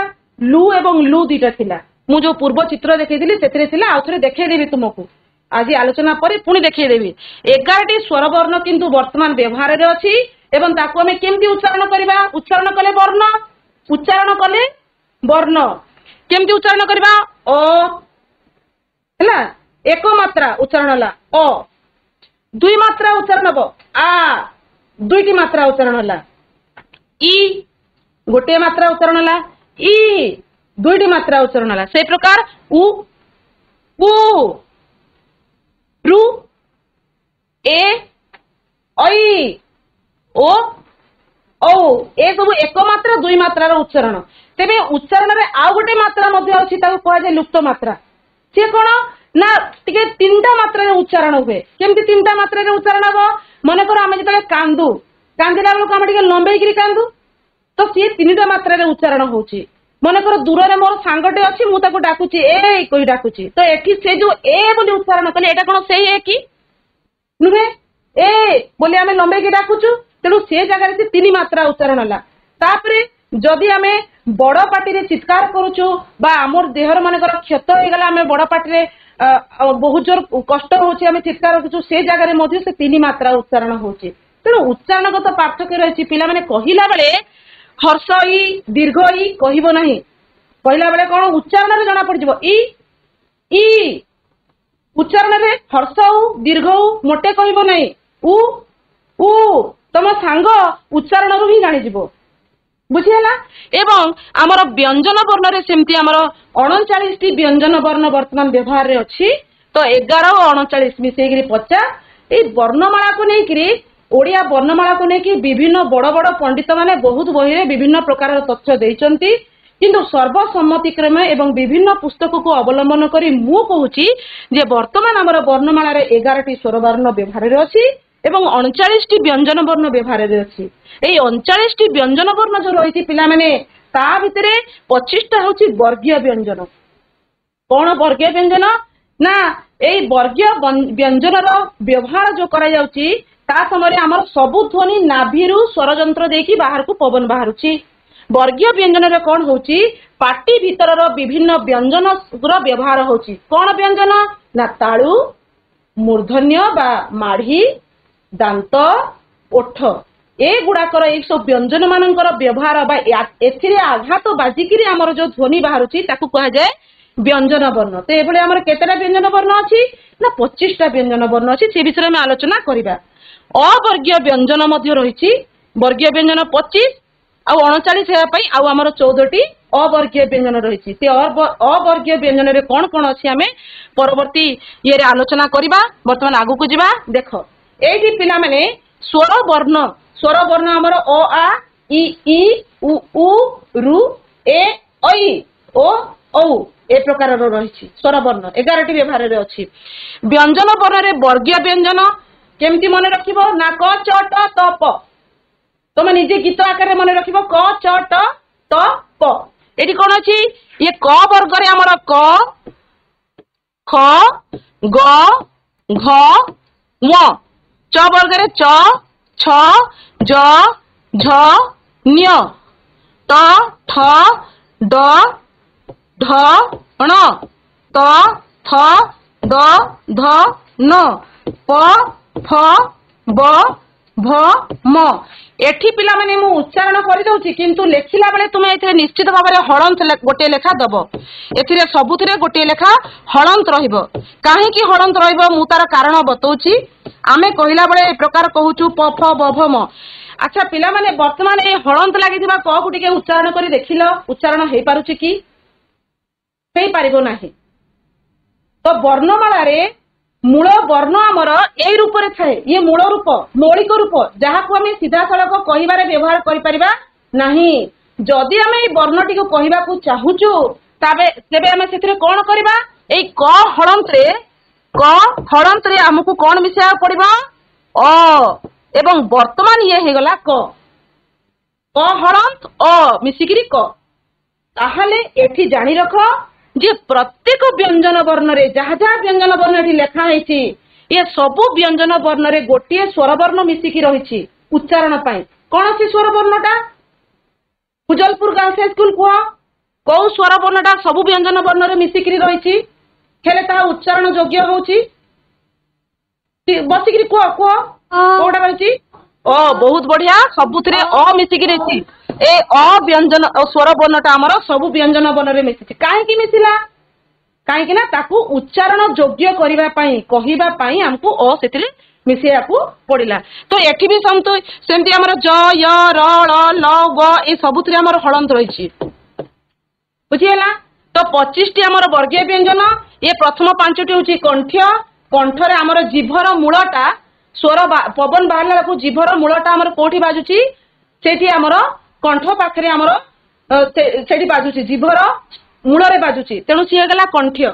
ଲୁ ଏବଂ ଲୁ 2ଟା ଥିଲା। ମୁଁ ଯୋଉ ପୂର୍ବ ଚିତ୍ର ଦେଖେଇଥିଲି ସେଥିରେ ଥିଲା, ଆଉ ଥରେ ଦେଖେଇଦେବି ତୁମକୁ ଆଜି ଆଲୋଚନା ପରେ ପୁଣି ଦେଖେଇଦେବି। 11ଟି ସ୍ୱର ବର୍ଣ୍ଣ କିନ୍ତୁ ବର୍ତ୍ତମାନ ବ୍ୟବହାରରେ ଅଛି ଏବଂ ତାକୁ ଆମେ କେମିତି ଉଚ୍ଚାରଣ କରିବା? ଉଚ୍ଚାରଣ କଲେ ବର୍ଣ୍ଣ, ଉଚ୍ଚାରଣ କଲେ ବର୍ଣ୍ଣ। କେମିତି ଉଚ୍ଚାରଣ କରିବା? ଅ ହେଲା, ଏକ ମାତ୍ରା ଉଚ୍ଚାରଣ ହେଲା ଅ, 2 ମାତ୍ରା ଉଚ୍ଚାରଣ ହବ ଆ, 2ଟି ମାତ୍ରା ଉଚ୍ଚାରଣ ହେଲା ଇ, ଗୋଟିଏ ମାତ୍ରା ଉଚ୍ଚାରଣ ହେଲା ଇ, 2ଟି ମାତ୍ରା ଉଚ୍ଚାରଣ ହେଲା। ସେଇ ପ୍ରକାର ଉ ଉ, ରୁ ଏ ଐ ଓ ଔ, ଏ ସବୁ ଏକ ମାତ୍ରା 2 ମାତ୍ରାର ଉଚ୍ଚାରଣ। ତେବେ ଉଚ୍ଚାରଣରେ ଆଉ ଗୋଟେ ମାତ୍ରା ମଧ୍ୟ ଅଛି, ତାକୁ କୁହାଯାଏ ଲୁପ୍ତ ମାତ୍ରା। ସେ କଣ ନା ଟିକେ 3ଟା ମାତ୍ରାରେ ଉଚ୍ଚାରଣ ହୁଏ। କେମିତି 3ଟା ମାତ୍ରାରେ ଉଚ୍ଚାରଣ ହବ? ମନେକର ଆମେ ଯେତେବେଳେ କାନ୍ଦୁ, କାନ୍ଦିଲା ବେଳକୁ ଆମେ ଟିକେ ଲମ୍ବେଇକିରି କାନ୍ଦୁ, ତ ସିଏ 3ଟା ମାତ୍ରାରେ ଉଚ୍ଚାରଣ ହଉଛି। ମନେକର ଦୂରରେ ମୋର ସାଙ୍ଗଟେ ଅଛି, ମୁଁ ତାକୁ ଡାକୁଛି ଏ କହି ଡାକୁଛି, ତ ଏଠି ସେ ଯୋଉ ଏ ବୋଲି ଉଚ୍ଚାରଣ କଲେ ଏଇଟା କଣ ସେଇ ଏ କି ନୁହେଁ? ଏ ବୋଲି ଆମେ ଲମ୍ବେଇକି ଡାକୁଛୁ, ତେଣୁ ସେ ଜାଗାରେ ସେ 3 ମାତ୍ରା ଉଚ୍ଚାରଣ ହେଲା। ତାପରେ ଯଦି ଆମେ ବଡ ପାଟିରେ ଚିତ୍କାର କରୁଛୁ ବା ଆମର ଦେହର ମନେକର କ୍ଷତ ହେଇଗଲା, ଆମେ ବଡ ପାଟିରେ ବହୁତ ଜୋର କଷ୍ଟ ହଉଛି, ଆମେ ଚିତ୍କାର କରୁଛୁ, ସେ ଜାଗାରେ ମଧ୍ୟ ସେ 3 ମାତ୍ରା ଉଚ୍ଚାରଣ ହଉଛି। ତେଣୁ ଉଚ୍ଚାରଣଗତ ପାର୍ଥକ୍ୟ ରହିଛି। ପିଲାମାନେ କହିଲା ବେଳେ ହର୍ଷ ଇ ଦୀର୍ଘ ଇ କହିବ ନାହିଁ। କହିଲା ବେଳେ କଣ ଉଚ୍ଚାରଣରେ ଜଣା ପଡିଯିବ ଇ ଇ, ଉଚ୍ଚାରଣରେ ହର୍ଷ ଉ ଦୀର୍ଘ ଉ ମୋଟେ କହିବ ନାହିଁ। ଉ ଉ ତମ ସାଙ୍ଗ ଉଚ୍ଚାରଣରୁ ହିଁ ଜାଣିଯିବ। ବୁଝିହେଲା? ଏବଂ ଆମର ବ୍ୟଞ୍ଜନ ବର୍ଣ୍ଣରେ ସେମିତି ଆମର 39ଟି ବ୍ୟଞ୍ଜନ ବର୍ଣ୍ଣ ବର୍ତ୍ତମାନ ବ୍ୟବହାରରେ ଅଛି। ତ 11 ଓ 39 ମିଶେଇକିରି 50। ଏଇ ବର୍ଣ୍ଣମାଳାକୁ ନେଇକିରି, ଓଡିଆ ବର୍ଣ୍ଣମାଳାକୁ ନେଇକି ବିଭିନ୍ନ ବଡ ବଡ ପଣ୍ଡିତ ମାନେ ବହୁତ ବହିରେ ବିଭିନ୍ନ ପ୍ରକାରର ତଥ୍ୟ ଦେଇଛନ୍ତି। କିନ୍ତୁ ସର୍ବସମ୍ମତିକ୍ରମେ ଏବଂ ବିଭିନ୍ନ ପୁସ୍ତକକୁ ଅବଲମ୍ବନ କରି ମୁଁ କହୁଛି ଯେ ବର୍ତ୍ତମାନ ଆମର ବର୍ଣ୍ଣମାଳାରେ 11ଟି ସ୍ୱର ବର୍ଣ୍ଣ ବ୍ୟବହାରରେ ଅଛି ଏବଂ 39ଟି ବ୍ୟଞ୍ଜନ ବର୍ଣ୍ଣ ବ୍ୟବହାରରେ ଅଛି। ଏଇ 39ଟି ବ୍ୟଞ୍ଜନ ବର୍ଣ୍ଣ ଯୋଉ ରହିଛି ପିଲାମାନେ, ତା ଭିତରେ 25ଟା ହଉଛି ବର୍ଗୀୟ ବ୍ୟଞ୍ଜନ। କଣ ବର୍ଗୀୟ ବ୍ୟଞ୍ଜନ? ନା ଏଇ ବର୍ଗୀୟ ବ୍ୟଞ୍ଜନର ବ୍ୟବହାର ଯୋଉ କରାଯାଉଛି ତା ସମୟରେ ଆମର ସବୁ ଧ୍ୱନି ନାଭିରୁ ସ୍ୱରଯନ୍ତ୍ର ଦେଇକି ବାହାରକୁ ପବନ ବାହାରୁଛି। ବର୍ଗୀୟ ବ୍ୟଞ୍ଜନରେ କଣ ହଉଛି? ପାଟି ଭିତରର ବିଭିନ୍ନ ବ୍ୟଞ୍ଜନର ବ୍ୟବହାର ହଉଛି। କଣ ବ୍ୟଞ୍ଜନ? ନା ତାଳୁ, ମୂର୍ଧନ୍ୟ ବା ମାଢି, ଦାନ୍ତ, ଓଠ, ଏଗୁଡାକର ଏଇ ସବୁ ବ୍ୟଞ୍ଜନ ମାନଙ୍କର ବ୍ୟବହାର ବା ଏଥିରେ ଆଘାତ ବାଜିକିରି ଆମର ଯୋଉ ଧ୍ୱନି ବାହାରୁଛି ତାକୁ କୁହାଯାଏ ବ୍ୟଞ୍ଜନ ବର୍ଣ୍ଣ। ତ ଏଭଳି ଆମର କେତେଟା ବ୍ୟଞ୍ଜନ ବର୍ଣ୍ଣ ଅଛି? ନା 25ଟା ବ୍ୟଞ୍ଜନ ବର୍ଣ୍ଣ ଅଛି। ସେ ବିଷୟରେ ଆମେ ଆଲୋଚନା କରିବା। ଅବର୍ଗୀୟ ବ୍ୟଞ୍ଜନ ମଧ୍ୟ ରହିଛି। ବର୍ଗୀୟ ବ୍ୟଞ୍ଜନ 25 ଆଉ 39 ହେବା ପାଇଁ ଆଉ ଆମର 14ଟି ଅବର୍ଗୀୟ ବ୍ୟଞ୍ଜନ ରହିଛି। ସେ ଅବର୍ଗୀୟ ବ୍ୟଞ୍ଜନରେ କଣ କଣ ଅଛି ଆମେ ପରବର୍ତ୍ତୀ ଇଏରେ ଆଲୋଚନା କରିବା। ବର୍ତ୍ତମାନ ଆଗକୁ ଯିବା। ଦେଖ ଏଇଠି ପିଲାମାନେ ସ୍ୱର ବର୍ଣ୍ଣ ଆମର ଅ ଆ ଇ ଇ ଉ ଉ ରୁ ଏ ଐ ଓ ଔ ଏ ପ୍ରକାରର ରହିଛି ସ୍ୱର ବର୍ଣ୍ଣ। 11ଟି ବ୍ୟବହାରରେ ଅଛି। ବ୍ୟଞ୍ଜନ ବର୍ଣ୍ଣରେ ବର୍ଗୀୟ ବ୍ୟଞ୍ଜନ କେମିତି ମନେ ରଖିବ? ନା କ ଚ ଟ ତ ପ। ତମେ ନିଜେ ଗୀତ ଆକାରରେ ମନେ ରଖିବ କ ଚ ଟ ତ ପ। ଏଠି କଣ ଅଛି? ଇଏ କ ବର୍ଗରେ ଆମର କ, ଖ, ଗ, ଘ, ङ। ଚ ବର୍ଗରେ ଚ, ଛ, ଜ, ଝ, ଞ୍ୟ, ତ, ଥ, ଦ, ଢ, ଣ, ତ, ଥ, ଦ, ଧ, ନ, ପ, ଫ, ବ, ଭ, ମ। ଏଠି ପିଲାମାନେ ମୁଁ ଉଚ୍ଚାରଣ କରିଦଉଛି, କିନ୍ତୁ ଲେଖିଲା ବେଳେ ତୁମେ ଏଥିରେ ନିଶ୍ଚିତ ଭାବରେ ହଳନ୍ତ ଗୋଟିଏ ଲେଖା ଦବ। ଏଥିରେ ସବୁଥିରେ ଗୋଟିଏ ଲେଖା ହଳନ୍ତ ରହିବ। କାହିଁକି ହଳନ୍ତ ରହିବ ମୁଁ ତାର କାରଣ ବତଉଛି। ଆମେ କହିଲା ବେଳେ ଏ ପ୍ରକାର କହୁଛୁ ପ ଫ ବ ଭ ମ। ଆଚ୍ଛା ପିଲାମାନେ ବର୍ତ୍ତମାନ এই ହଳନ୍ତ ଲାଗିଥିବା କ କୁ ଟିକେ ଉଚ୍ଚାରଣ କରି ଦେଖିଲ, ଉଚ୍ଚାରଣ ହେଇପାରୁଛି କି? ହେଇପାରିବ ନାହିଁ। ତ ବର୍ଣ୍ଣମାଳାରେ ମୂଳ ବର୍ଣ୍ଣ ଆମର ଏଇ ରୂପରେ ଥାଏ। ଇଏ ମୂଳ ରୂପ, ମୌଳିକ ରୂପ, ଯାହାକୁ ଆମେ ସିଧାସଳଖ କହିବାରେ ବ୍ୟବହାର କରିପାରିବା ନାହିଁ। ଯଦି ଆମେ ଏଇ ବର୍ଣ୍ଣଟିକୁ କହିବାକୁ ଚାହୁଁଛୁ ତେବେ ଆମେ ସେଥିରେ କଣ କରିବା? ଏଇ କ ହଳନ୍ତରେ ଆମକୁ କଣ ମିଶାଇବାକୁ ପଡିବ? ଅ। ଏବଂ ବର୍ତ୍ତମାନ ଇଏ ହେଇଗଲା କ ହଳନ୍ତ ଅ ମିଶିକିରି କ। ତାହେଲେ ଏଠି ଜାଣି ରଖ जे प्रत्येक व्यंजन वर्ण रे जहाँ जहाँ व्यंजन वर्ण लेखा है ये सबु व्यंजन वर्ण रे गोटे स्वर वर्ण मिसिकी रही उच्चारण पाई। कौन सी स्वर वर्णटा उजलपुर गर्ल्स हाई स्कूल कह कौ स्वर वर्णटा सबु व्यंजन वर्ण रे मिसिकी रही हेले ता उच्चारण योग्य होची बसिकी कह कह कोडा रही अ बहुत बढ़िया सबुथिरे अ मिसिकी रही ए अ व्यंजन स्वर वर्णटा आमर सबु व्यंजन वर्ण रे मिसिची काहे मिसिला कहीं ना ताकू उच्चारण योग्य करबा पई कहिबा पई हमको अ सेतिरे मिसेया को पड़िला। तो एठी भी सेमती हमर ज य र ल ल व ए सबुथिरे हमर हलंत रहिछि बुझियला। तो 25 टी हमर वर्गीय व्यंजन ये प्रथम 5 टी होछि कंठ्य कंठरे हमर जीभर मूलटा स्वर पवन बाहरला को जीभर मूलटा हमर कोठी बाजुछि सेठी हमर कंठ पाखरे हमर सेठी बाजुछि जीभर मूल रे बाजुछि तेणु सी गला कंठ्य।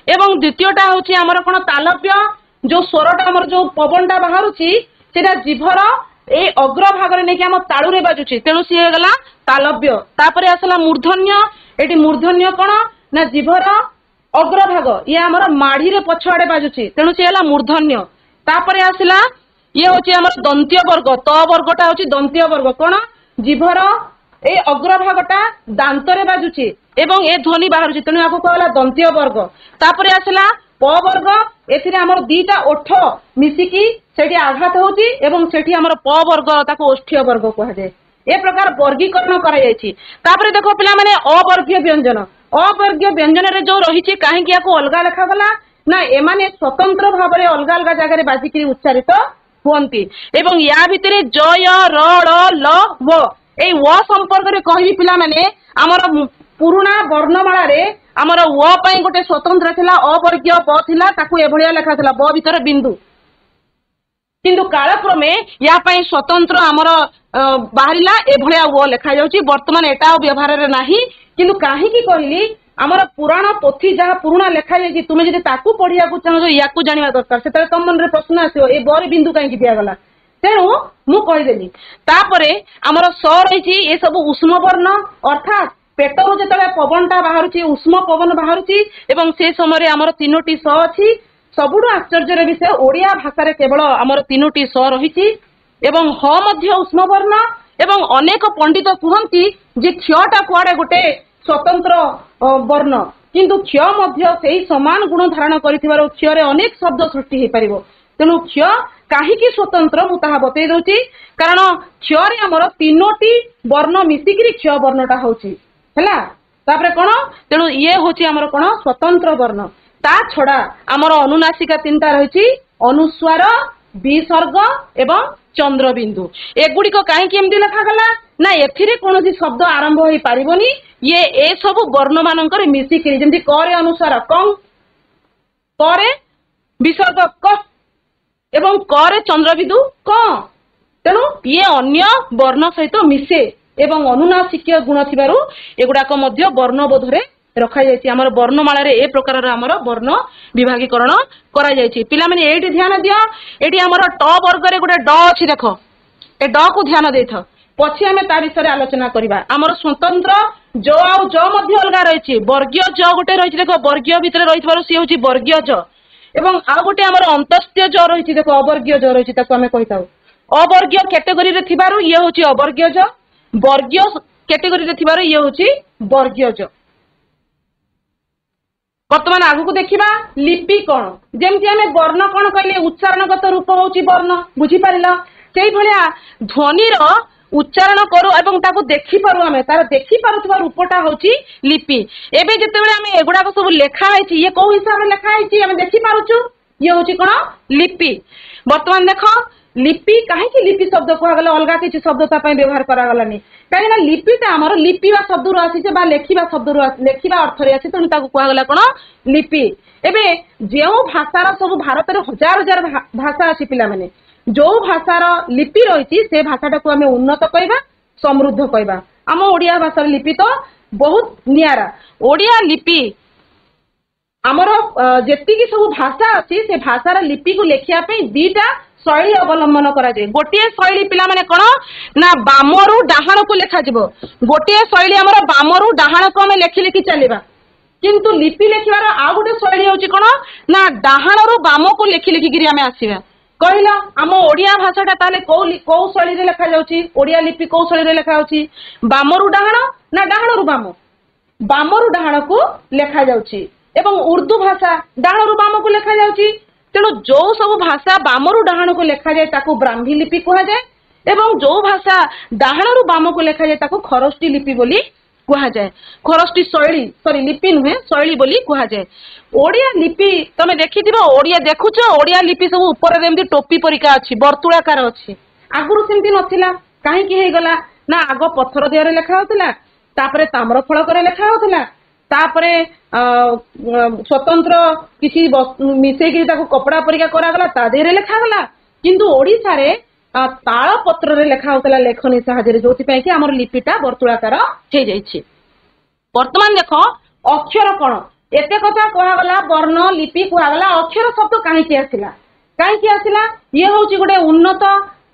एवं द्वितीयटा होछि हमर कोन तालव्य जो स्वरटा हमर जो पवनटा बाहरुछि सेटा जीभर ए अग्र भाग रे नेकी हम ताळु रे बाजुछि तेणु सी गला तालव्य। तापरे आसला मूर्धन्य एटी मूर्धन्य कोन ना जीभर अग्र भाग ये हमर माढी रे पछाडे बाजुछि तेणु सी गला मूर्धन्य। तापरे आसला ये होछि हमर दंत्य वर्ग त वर्गटा होछि दंत्य वर्ग कोन जीभर ए अग्र भागटा दांतरे बाजुछि एवं ए ध्वनि बाहर तेणु आपको कहला दंत्य वर्ग। तापरे आसला प वर्ग एथिरे हमर दीटा ओठ मिसिकी सेठी आघात होची एवं सेठी हमर प वर्ग ताको ओष्ठ्य वर्ग कह जाय ए प्रकार वर्गीकरण करा जायछि। तापरे देखो पिला माने अवर्गीय व्यंजन रे जो रहिछि काहे कि याको अलगा लेखा गला ना एमाने स्वतंत्र भाव रे अलगा अलगा जगह रे बाजिकरी उच्चारित होंती एवं या भितरे ज य र ल व ए व संपर्क रे कहिबी पिला माने हमर पुराना वर्णमाला रे हमर व पई गोटे स्वतंत्र थिला अवर्गीय प थिला ताकू एभलिया लेखा थिला ब भितर बिंदु किंतु कालक्रमे या पई स्वतंत्र हमर बाहरिला एभलिया व लेखा जाउची वर्तमान एटा व्यवहार रे नाही किंतु काहे की कहली हमर पुराण पोथी जहा पुराना लेखा जाई तुमे जदि ताकू पढिया को चाहो याकू जानिबा दरकार सेतरे तम मन रे प्रश्न आसीओ ए ब रे बिंदु काहे की दिया गला तेणु मु कहि देली। तापरे हमर स रहिछि ए सब उष्म वर्ण अर्थात पेटरू जेतले पवनटा बाहरुछि उष्म पवन बाहरुछि एवं से समय हमर 3टी स अछि सबुडु आश्चर्यर विषय ओडिया भाषा रे केवल हमर 3टी स रहिछि एवं ह मध्य उष्म वर्ण एवं अनेक पंडित कहंती जे क्षटा कुआडे गोटे स्वतंत्र वर्ण किंतु क्ष मध्य सेही समान गुण धारण करिथिबार क्ष रे अनेक शब्द सृष्टि हे परिबो तेणु क्ष काहे की स्वतंत्र मु ताहा बतै दउची कारण क्ष रे हमर 3टी वर्ण मिसिकरी क्ष वर्णटा होछि हैला। तापरे कोन तेणु ये होछि हमर कोन स्वतंत्र वर्ण ता छडा हमर अनुनासिका 3टा रहिछि अनुस्वार विसर्ग एवं चंद्रबिंदु एगुडी को काहे की एमदी लेखा गला ना एथिरे कोनोसी शब्द आरंभ होई पारिबोनी ये ए सब वर्ण मानकर मिसिकरी जेमति क रे अनुस्वार कं क रे विसर्ग क एवं क रे चंद्रबिंदु क तेणु ये अन्य वर्ण सहित मिसे एवं अनुनासिकीय गुण थिबारु एगुडाक मध्य वर्णबोध रे रखा जायछि हमर वर्णमाला रे ए प्रकार हमर वर्ण विभागीकरण करा जायछि। पिला माने एठी ध्यान दियो एठी हमर ट वर्ग रे गोटे ड अछि देखो ए ड को ध्यान देथ पछी हमें ता विषय आलोचना करिबा। हमर स्वतंत्र ज आ ज मध्य अलगा रहिछि वर्गीय ज गोटे रहिछि देखो वर्गीय भितर रहितबारु सी होछि वर्गीय ज एवं आ गोटे हमर अंतस्त्य ज रहिछि देखो अवर्गीय ज रहिछि ताको हमें कहिताउ अवर्गीय कैटेगरी रे थिबारु ये होछि अवर्गीय ज वर्गीय कैटेगरी रे थिबारु ये होछि वर्गीय ज। वर्तमान आगु को देखिबा लिपि कोन जेमति हमें वर्ण कोन कहले उच्चारणगत रूप होछि वर्ण बुझी पारिला सेही भलिया ध्वनि रो उच्चारण करू एवं ताको देखि पारू हमें तार देखि पारुथबा रूपटा होछि लिपि। एबे जेतेबेले हमें एगुडा को सब लेखा आइछि ये को हिसाब रे लेखा आइछि हमें देखि पारुछु ये होछि कोन लिपि। वर्तमान देखो लिपि काहे कि लिपि शब्द को गले अलगा किछि शब्द ता पय व्यवहार करा गलानी काहे ना लिपिटा हमर लिपिबा शब्द रो आसी बा लेखिबा शब्द रो लेखिबा अर्थ रे आसी तनु ताको को गला कोन लिपि। एबे जेउ भाषार सब भारत रे हजार हजार भाषा आसी पिला माने जो भाषार लिपि रही से भाषाटा को आम उन्नत कहवा समृद्ध कहवा आम ओडिया भाषार लिपि तो बहुत नियारा ओडिया लिपि आमर जेतिकी सब भाषा अच्छी से भाषार लिपि को लेखिया पे दीटा शैली अवलंबन करा जाए। गोटे शैली पिला माने कोन ना बामरू डाहाण को लेखा जिवो गोटे शैली हमर बामरू डाहाण को हम लेखि लेखि चलेबा किंतु लिपि लेखिबार आ गोटे शैली होची कोन ना डाहाणरू बामको लेखि लेखिकिरी आमे आसीबा कहला आम ओडिया भाषाटा ताले कौ शैली रे लेखा जाउची ओडिया लिपि कौ शैली रे लेखा होची बामरू डाहाण ना डाहाणरू बाम बामरू डाहाण को लेखा जाउची एवं उर्दू भाषा डाहाणरू बाम को लेखा जाउची तेणु जो सब भाषा बामरू डाहाण को लेखा जाए ताको ब्राह्मी लिपि कहा जाए एवं जो भाषा डाहाणरू बाम को लेखा जाए ताको खरष्टी लिपि बोली कहा जाए खरष्टी शैली सॉरी लिपि नुहे शैली बोली कहा जाए ओडिया लिपि तमे देखिथिबो ओडिया देखुछ ओडिया लिपि सब ऊपर रे एमती टोपी परिका अछि वर्तुळाकार अछि आगुरु सेमती नथिला काहे कि हे गला ना आगो पत्थर दियारे लेखा होतला तापरे ताम्र फलक रे लेखा होतला तापरे स्वतंत्र किसी मिसे कि ताको कपड़ा परिका करा गला ता देरे लेखा गला किंतु ओडिसा रे ताल पत्र रे लेखा होतला लेखनी साहाଯ୍य जोथि पय कि हमर लिपिटा वर्तुळाकार हे जाईछि वर्तमान देखो अक्षर कोन एते कथा कहा गला वर्ण लिपि कहा गला अक्षर शब्द काहे कि आसिला ये होची गोटे उन्नत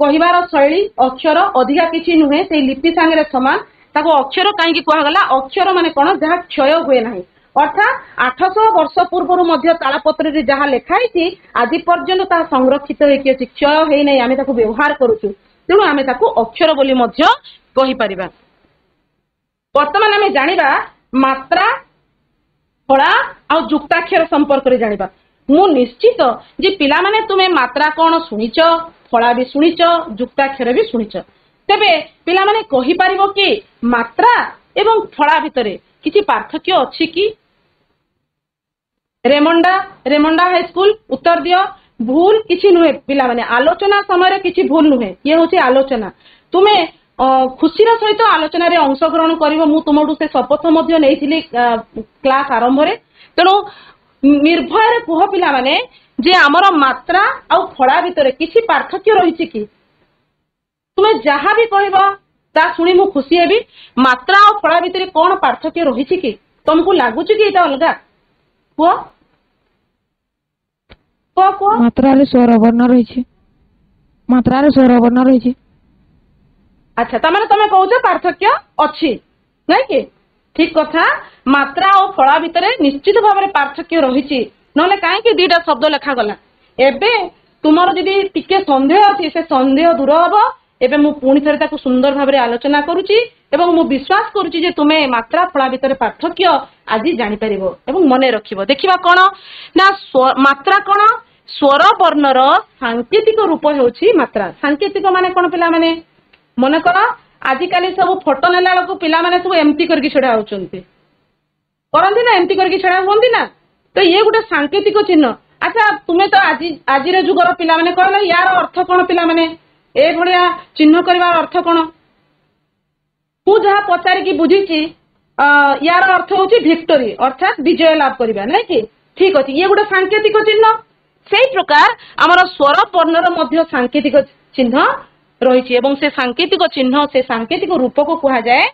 कहिबार शैली अक्षर अधिका किछि नुहे से लिपि संगे समान ताको अक्षर काहे कि कहा गला अक्षर माने कोन जहा क्षय हुए नाही अर्थात 800 वर्ष पूर्व मध्य तालपत्र रे जहा लेखाई थी आज पर्यंत ता संरक्षित होइके अछि क्षय हेइ नै आमे ताको व्यवहार करूछु तेणु आमे ताको अक्षर बोली मध्य कहि परिबा वर्तमान आमे जानिबा मात्रा फला आ जुक्ताक्षर संपर्क रे जानिबा मु निश्चित जे पिला माने तुमे मात्रा कोन सुनिच फला भी सुनिच जुक्ताक्षर भी सुनिच तेबे पिला माने कहि परिबो कि मात्रा एवं फला भितरे किछि पार्थक्य अछि कि रेमंडा हाई स्कूल उत्तर दियो भूल किछि नुहे पिला माने आलोचना समय किछि भूल नुहे ये होछि आलोचना तुमे खुशीर सहित आलोचना रे अंशग्रहण करिवो मु तुमडु से शपथ मध्ये नेइथिली क्लास आरंभ रे तेणु निर्भय रे कुह पिला माने जे हमर मात्रा आ फळा भितरे किछि पार्थक्य रहिछि कि तुमे जहा भी कहबो ता सुनी मु खुशी हेबी मात्रा और फळा भितरे कोन पार्थक्य रहिछि कि तुमको लागुछि कि एटा अलगा को मात्रा रे स्वर वर्ण रहिछि मात्रा रे स्वर वर्ण रहिछि अच्छा तमाने तमे कहउछ पार्थक्य अछि नै कि ठीक कथा मात्रा और फळा भितरे निश्चित भाबरे पार्थक्य रहिछि नले काहे कि दीटा शब्द लेखा गला एबे तुमर जदी टिके संदेह अछि से संदेह दूर हबो एबे मु पुणी थरे ताको सुंदर भाबरे आलोचना करूची एवं मु विश्वास करूची जे तुमे मात्रा फळा भितरे पार्थक्य आदि जानि परिबो एवं मने रखिबो देखिबा कोन ना मात्रा कोन स्वर वर्णर सांकेतिक रूप होउची मात्रा सांकेतिक माने कोन पिला माने मने कर आजि काली सब फोटो नेला लको पिला माने सब एम्प्टी करके छडा होउचंती करंती ना एम्प्टी करके छडा होंती ना तो ये गुटे सांकेतिक चिन्ह अच्छा तुमे तो आजि रे जुगर पिला माने कहला यार अर्थ कोन पिला माने ए भलिया चिन्ह करबार अर्थ कोन मु जहा पचारि की बुझीची यार अर्थ होची विक्टोरी अर्थात विजय लाभ करबा नै कि ठीक अछि ये गुटे सांकेतिक चिन्ह सेही प्रकार हमर स्वर वर्णर मध्य सांकेतिक चिन्ह रहिछि एवं से सांकेतिक चिन्ह से सांकेतिक रूप को कहा जाए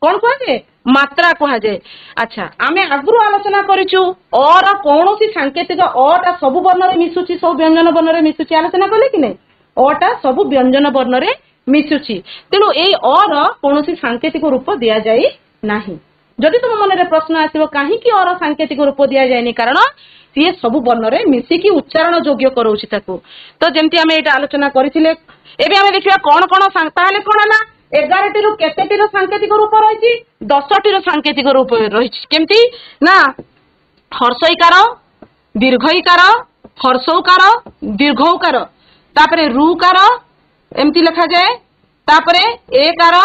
कोन कहा जाए मात्रा कहा जाए अच्छा आमे आगुरु आलोचना करिछु और कोनोसी सांकेतिक अटा सब वर्ण रे मिसुची सब व्यंजन वर्ण रे मिसुची आलोचना करले कि नै अटा सब व्यंजन वर्ण रे मिसुची तेणु ए और कोनोसी सांकेतिक रूप दिया जाई नाही जदि तुम मन रे प्रश्न आसीबो काहे कि और सांकेतिक रूप दिया जायनी कारण ये सब वर्ण रे मिसिकी उच्चारण योग्य करौछि ताको तो जेमति हमें एटा आलोचना करिथिले एबे हमें देखिबा कोन कोन ताले कोन हला 11 टी रु केते टी सांकेतिक रूप रहिछि 10 टी सांकेतिक रूप रहिछि केमति ना हर्षईकार दीर्घईकार हर्षौकार दीर्घौकार तापरे रुकार एमति लिखा जाए तापरे एकार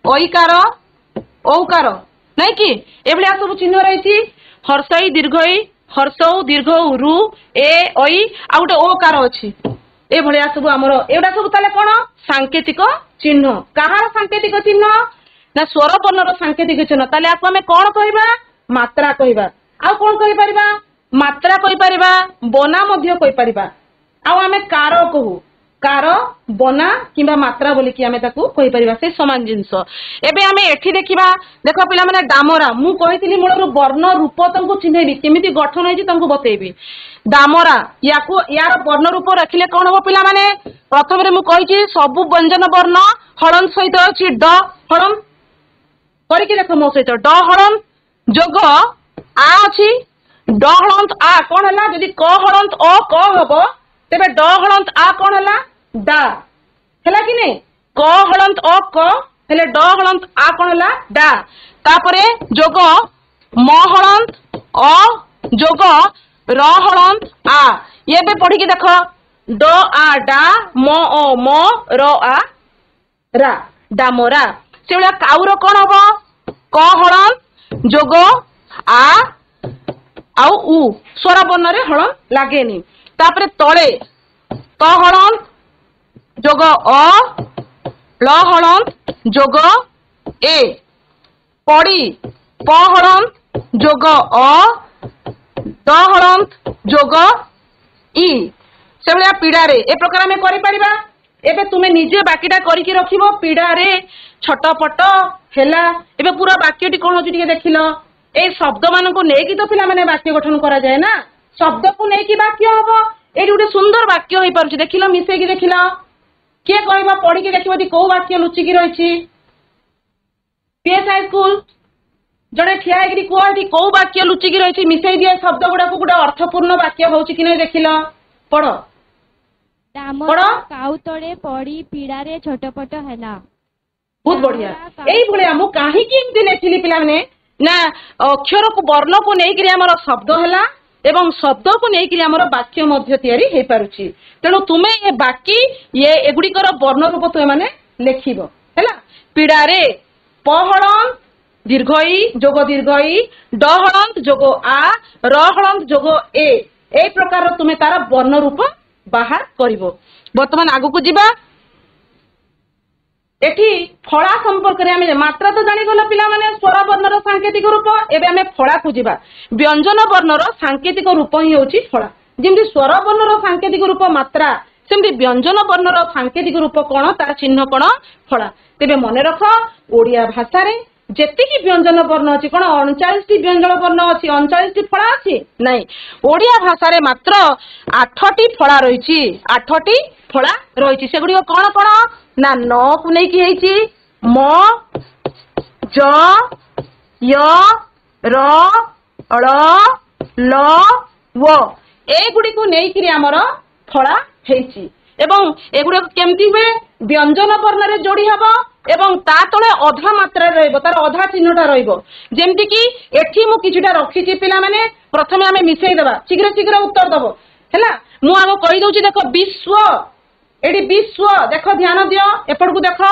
ओईकार औकार नै कि एबलिया सब चिन्ह रहिछि हर्षई दीर्घई हर्षौ दीर्घौ रु ए ओई आ गुटे ओकार अछि ए भलिया सब हमर एडा सब ताले कोन सांकेतिक चिन्ह कहार सांकेतिक चिन्ह ना स्वर वर्णर सांकेतिक चिन्ह ताले आपको हमें कोन कहिबा मात्रा कहिबा आ कोन कहि परिबा मात्रा कहि परिबा बना मध्य कहि परिबा आ हमें कार कहू कार बना किबा मात्रा बोली कि हमें ताकू कहि परिबा से समान जिंस एबे हमें एठी देखिबा देखो पिला माने डामरा मु कहितली मूलर वर्ण रूप तंको चिन्हैबी केमिति गठन होइछि तंको बतेबी डामरा याको यार वर्ण रूप रखिले कोन हो पिला माने प्रथम रे मु कहिछि सब व्यंजन वर्ण हलन सहित अछि ड हलन करिके देखो मो सहित ड हलन जोग आ अछि ड हलंत आ कोन हला जदि क हलंत अ क हबो तेबे ड हलंत आ कोन हला डा हला कि नै क हलंत अ क हेले ड हलंत आ कोन हला डा तापरे जोग म हलंत अ जोग र हलंत आ ये बे पढ़ी के देखो ड आ डा म ओ म र आ रा डामोरा से भलिया काउर कोन हबो क हलंत जोग आ आउ उ स्वर वर्ण रे हल लागेनी तापरे तळे त हलंत जोग अ ल हलंत जोग ए पड़ी प हलंत जोग अ द हलंत जोग इ से भलिया पीड़ा रे ए प्रकार में करि परिबा एबे तुमे निजे बाकीटा करिकि रखिबो पीड़ा रे छटपट हेला एबे पूरा वाक्यटी कोन होची टिके देखिलो ए शब्द मान को नेकी तो पिला माने वाक्य गठन करा जाए ना शब्द को नेकी वाक्य हबो एडी उडे सुंदर वाक्य होई परछि देखिलो मिसे की देखिलो के कहबा पढी के देखिबो दी को वाक्य लुचि की रहिछि पीएस हाई स्कूल जड़े ठिया हेकि कोठी को वाक्य लुचि की रहिछि मिसेई दिए शब्द गुडा को गुडा अर्थपूर्ण वाक्य होछि कि नै देखिलो पढो डामरा काउ तळे पड़ी पीड़ा रे छटपट हैला बहुत बढ़िया एई भलिया मु काहे कि एमति लेखिली पिला माने ना अक्षर को वर्ण को नै कि हमर शब्द हैला एवं शब्द को नै कि हमर वाक्य मध्य तयारी हे पारुछि तेणु तुमे ए बाकी ये एगुडी कर वर्ण रूप तुमे माने लेखिबो हैला पीड़ा रे पहळन दीर्घई जोग दीर्घई डहळंत जोग आ रहळंत जोग ए प्रकार तुमे तार वर्ण रूप बाहर करिवो वर्तमान आगु को जिबा एठी फळा संपर्क रे हमें मात्रा तो जानि गलो पिला माने स्वर वर्णर सांकेतिक रूप एबे हमें फळा को जिबा व्यंजन वर्णर सांकेतिक रूप ही होची फळा जेमति स्वर वर्णर सांकेतिक रूप मात्रा सेमति व्यंजन वर्णर सांकेतिक रूप कोन तार चिन्ह कोन फळा तेबे मने रख ओडिया भाषा रे जेतिकी व्यंजन वर्ण अछि कोन 39 टी व्यंजन वर्ण अछि 39 टी फळा अछि नै ओडिया भाषा रे मात्र 8 टी फळा रहिछि 8 टी फळा रहिछि सेगुडी कोन कोन ना न को नै कि हेछि म ज य र ळ ल व ए गुडी को नै कि हमर फळा हेछि एवं एगुडी केमति हुए व्यंजन वर्ण रे जोडी हबो एवं ता तळे अधा मात्रा रहइबो तार अधा चिन्हटा रहइबो जेमति कि एठी मु किछुटा रखिछि पिला माने प्रथमे हमें मिसेई देबा शीघ्र शीघ्र उत्तर दबो हैला मु आगो कहि दउछि देखो विश्व एडी विश्व देखो ध्यान दियो एपड़ को देखो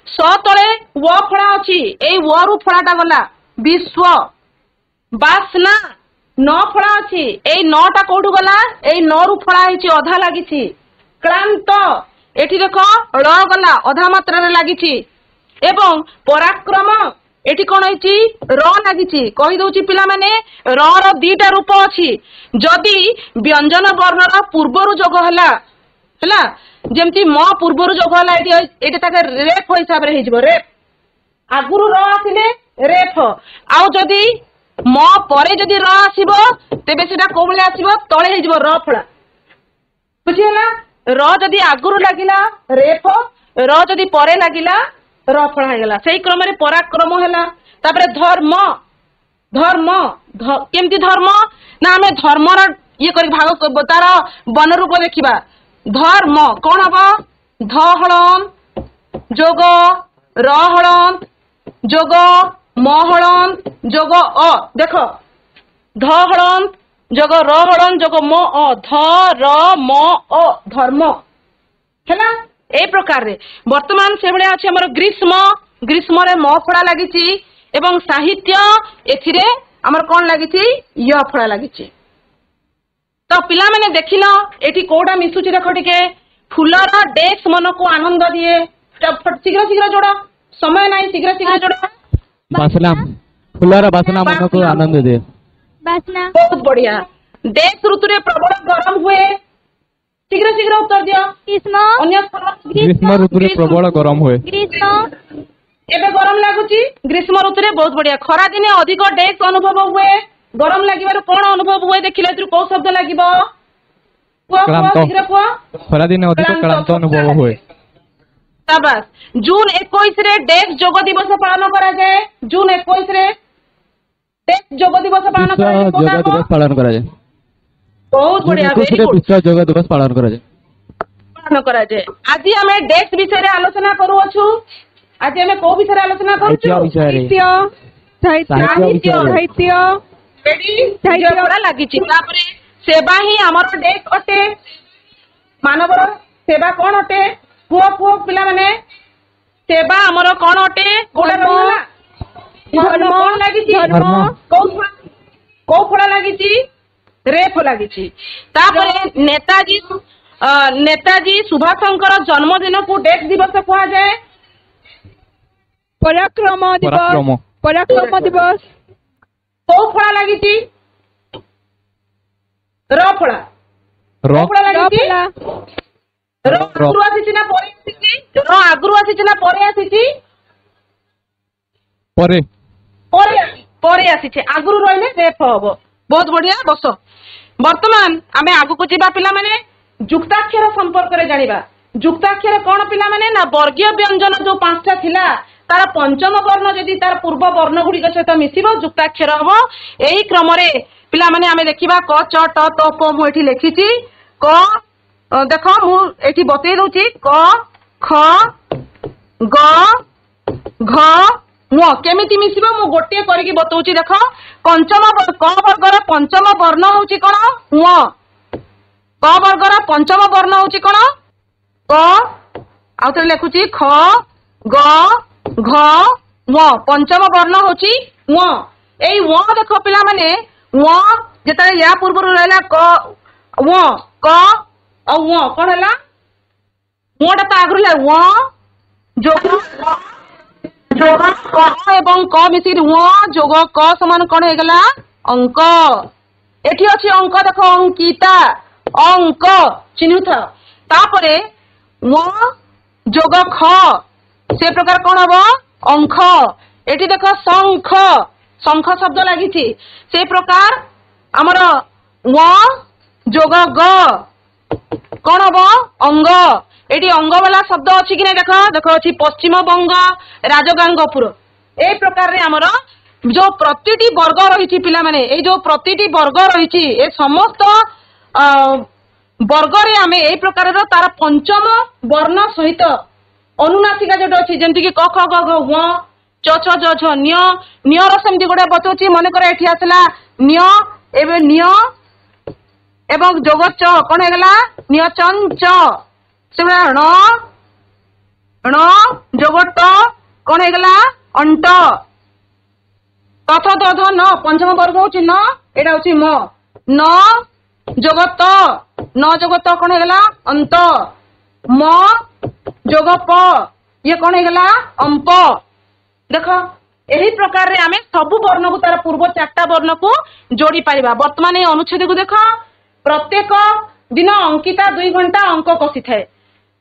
स तळे व फळा अछि एई व रु फळाटा गला विश्व बासना न फळा अछि एई नटा कोठु गला एई न रु फळा हिछि अधा लागिछि क्लांत एठी देखो ळ गला अधा मात्रा रे लागिछि एवं पराक्रम एठी कोन होइछि र लागिछि कहि दउछि पिला माने र र दीटा रूप अछि जदि व्यंजन वर्ण र पूर्वरु जोग हला हला जेमति म पूर्वरु जोग हला एठी एटा ताके रेफ हिसाब रे हिजबो रेफ आगुरु र आसिले रेफ आउ जदि म परे जदि र आसीबो तेबे सेटा कोबले आसीबो तळे हिजबो र फळा बुझिला र जदि आगुरु लागिला रेफ र जदि परे लागिला र फळा हेगला सेही क्रम रे पराक्रम हैला तापरे धर्म धर्म केमति धर्म ना हमें धर्म र ये करी भाग तार वन रूप देखिबा धर्म कोन हबो ध हळन जोग र हळन जोग म हळन जोग अ देखो ध हळन जोग र हळन जोग म अ ध र म अ धर्म हैला ए प्रकार रे वर्तमान से बळे अछि हमर ग्रीष्म ग्रीष्म रे म फळा लागिछि एवं साहित्य एथिरे हमर कोन लागिछि य फळा लागिछि तो पिला माने देखिलो एठी कोडा मिसुछि देखो टिके फुलर डेस मन को आनंद दिए शीघ्र शीघ्र जोड़ समय नाही शीघ्र शीघ्र जोड़ बासना फुलर बासना मन को आनंद दे बासना बहुत बढ़िया देश ऋतु रे प्रबल गरम हुए शीघ्र शीघ्र उत्तर दियो ग्रीष्म अन्य ग्रीष्म ऋतु रे प्रबल गरम हुए ग्रीष्म एबे गरम लागुची ग्रीष्म ऋतु रे बहुत बढ़िया खरा दिने अधिक डेस अनुभव हुए गरम लागिबार कोन अनुभव हुए देखिले तु को शब्द लागिबो क्लांत शीघ्र को खरा दिने अधिक क्लांत अनुभव हुए शाबाश जून 21 रे डेस जोग दिवस पालन करा जाए जून 21 रे ଯୋଗ ଦିବସ ପାଳନ विश्व କରାଯାଏ योग କୋଉଟା ହବ? दिवस पालन करा जाए ବହୁତ ବଢିଆ, जून 21 very good, विश्व योग दिवस पालन करा जाए ପାଳନ କରାଯାଏ। ଆଜି ଆମେ ଡେଟ୍ ବିଷୟରେ ଆଲୋଚନା କରୁଅଛୁ। ଆଜି ଆମେ କୋଉ ବିଷୟରେ ଆଲୋଚନା କରୁଛୁ? ସାହିତ୍ୟ ବିଷୟରେ ସାହିତ୍ୟ ରେଡି ପରା ଲାଗିଛି। ତାପରେ ସେବା ହିଁ ଆମର ଡେଟ୍ ଅଟେ। ମାନବର ସେବା କଣ ଅଟେ? ପୁଅ ପୁଅ ପିଲାମାନେ, ସେବା ଆମର କଣ ଅଟେ? କୋଉଟା ରହିଗଲା? ଧର୍ମ କଣ ଲାଗିଛି? ଧର୍ମ। କୋଉ ଫଳ ଲାଗିଛି? ରେଫ ଲାଗିଛି। ତାପରେ ନେତାଜୀ ସୁଭାଷଙ୍କର ଜନ୍ମଦିନକୁ ଡେଟ୍ ଦିବସ କୁହାଯାଏ। ପରାକ୍ରମ ଦିବସ କୋଉ ଫଳ ଲାଗିଛି? ର ଫଳ। ର ଫଳ ଲାଗିଛି। ର ଆଗରୁ ଆସିଛି ନା ପରେ ଆସିଛି? ର ଆଗରୁ ଆସିଛି ନା ପରେ ଆସିଛି? ପରେ ପରେ ଆସିଛି। ଆଗରୁ ରହିଲେ ରେଫ ହବ। ବହୁତ ବଢିଆ, ବସ। ବର୍ତ୍ତମାନ ଆମେ ଆଗକୁ ଯିବା ପିଲାମାନେ, ଯୁକ୍ତାକ୍ଷର ସମ୍ପର୍କରେ ଜାଣିବା। ଯୁକ୍ତାକ୍ଷର କଣ ପିଲାମାନେ? ନା ବର୍ଗୀୟ ବ୍ୟଞ୍ଜନ ଯୋଉ 5ଟା ଥିଲା ତାର ପଞ୍ଚମ ବର୍ଣ୍ଣ ଯଦି ତାର ପୂର୍ବ ବର୍ଣ୍ଣ ଗୁଡିକ ସହିତ ମିଶିବ ଯୁକ୍ତାକ୍ଷର ହବ। ଏହି କ୍ରମରେ ପିଲାମାନେ ଆମେ ଦେଖିବା କ ଚ ଟ ତ ପ। ମୁଁ ଏଠି ଲେଖିଛି କ, ଦେଖ ମୁଁ ଏଠି ବତେଇ ଦଉଛି କ ଖ ଗ ଘ ङ କେମିତି ମିଶିବ ମୁଁ ଗୋଟିଏ କରିକି ବତଉଛି। ଦେଖ ପଞ୍ଚମ କ ବର୍ଗର ପଞ୍ଚମ ବର୍ଣ୍ଣ ହଉଛି କଣ? ङ। କ ବର୍ଗର ପଞ୍ଚମ ବର୍ଣ୍ଣ ହଉଛି କଣ? କ। ଆଉ ଥରେ ଲେଖୁଛି ଖ ଗ ଘ ङ। ପଞ୍ଚମ ବର୍ଣ୍ଣ ହଉଛି ङ। ଏଇ ङ ଦେଖ ପିଲାମାନେ, ङ ଯେତେବେଳେ ୟା ପୂର୍ବରୁ ରହିଲା କ ङ କ ଆଉ ङ କଣ ହେଲା? ङଟା ତ ଆଗରୁ ହେଲା ङ ଯୋଗ କ ଏବଂ କ ମିଶିକି ङ ଯୋଗ କ ସମାନ କଣ ହେଇଗଲା? ଅଙ୍କ। ଏଠି ଅଛି ଅଙ୍କ, ଦେଖ ଅଙ୍କିତା, ଅଙ୍କ ଚିହ୍ନୁଥ। ତାପରେ ङ ଯୋଗ ଖ ସେ ପ୍ରକାର କଣ ହବ? ଅଙ୍କ। ଏଠି ଦେଖ ଶଙ୍ଖ, ଶଙ୍ଖ ଶବ୍ଦ ଲାଗିଛି। ସେ ପ୍ରକାର ଆମର ङ ଯୋଗ ଗ କଣ ହବ? ଅଙ୍ଗ। ଏଠି ଅଙ୍ଗ ବାଲା ଶବ୍ଦ ଅଛି କି ନାଇଁ? ଦେଖ ଦେଖ ଅଛି ପଶ୍ଚିମବଙ୍ଗ, ରାଜଗାଙ୍ଗପୁର। এই ପ୍ରକାରରେ ଆମର ଯୋଉ ପ୍ରତିଟି ବର୍ଗ ରହିଛି ପିଲାମାନେ, ଏଇ ଯୋଉ ପ୍ରତିଟି ବର୍ଗ ରହିଛି ଏ ସମସ୍ତ ବର୍ଗରେ ଆମେ এই ପ୍ରକାରର ତାର ପଞ୍ଚମ ବର୍ଣ୍ଣ ସହିତ ଅନୁନାସିକା ଯୋଉଟା ଅଛି, ଯେମିତି କି କ ଖ ଗ ଘ ଙ ଚ ଛ ଜ ଝ ନ୍ୟ। ନ୍ୟର ସେମିତି ଗୋଟେ ବତଉଛି। ମନେକର ଏଠି ଆସିଲା ନ୍ୟ, ଏବେ ନ୍ୟ ଏବଂ ଯୋଗ ଚ କଣ ହେଇଗଲା? ନ୍ୟ ଚ। ସେଭଳିଆ ଣ ଯୋଗ ଟ କଣ ହେଇଗଲା? ଅଣ୍ଟ। ତଥ ଦଧ ନ ପଞ୍ଚମ ବର୍ଗ ହଉଛି ନ, ଏଇଟା ହଉଛି ମ। ନ ଯୋଗ ତ, ନ ଯୋଗ ତ କଣ ହେଇଗଲା? ଅନ୍ତ। ମ ଯୋଗ ପ, ଇଏ କଣ ହେଇଗଲା? ଅମ୍ପ। ଦେଖ ଏହି ପ୍ରକାରରେ ଆମେ ସବୁ ବର୍ଣ୍ଣକୁ ତାର ପୂର୍ବ 4ଟା ବର୍ଣ୍ଣକୁ ଯୋଡି ପାରିବା। ବର୍ତ୍ତମାନ এই ଅନୁଚ୍ଛେଦକୁ ଦେଖ। ପ୍ରତ୍ୟେକ ଦିନ ଅଙ୍କିତା 2 ଘଣ୍ଟା ଅଙ୍କ କଷିଥାଏ।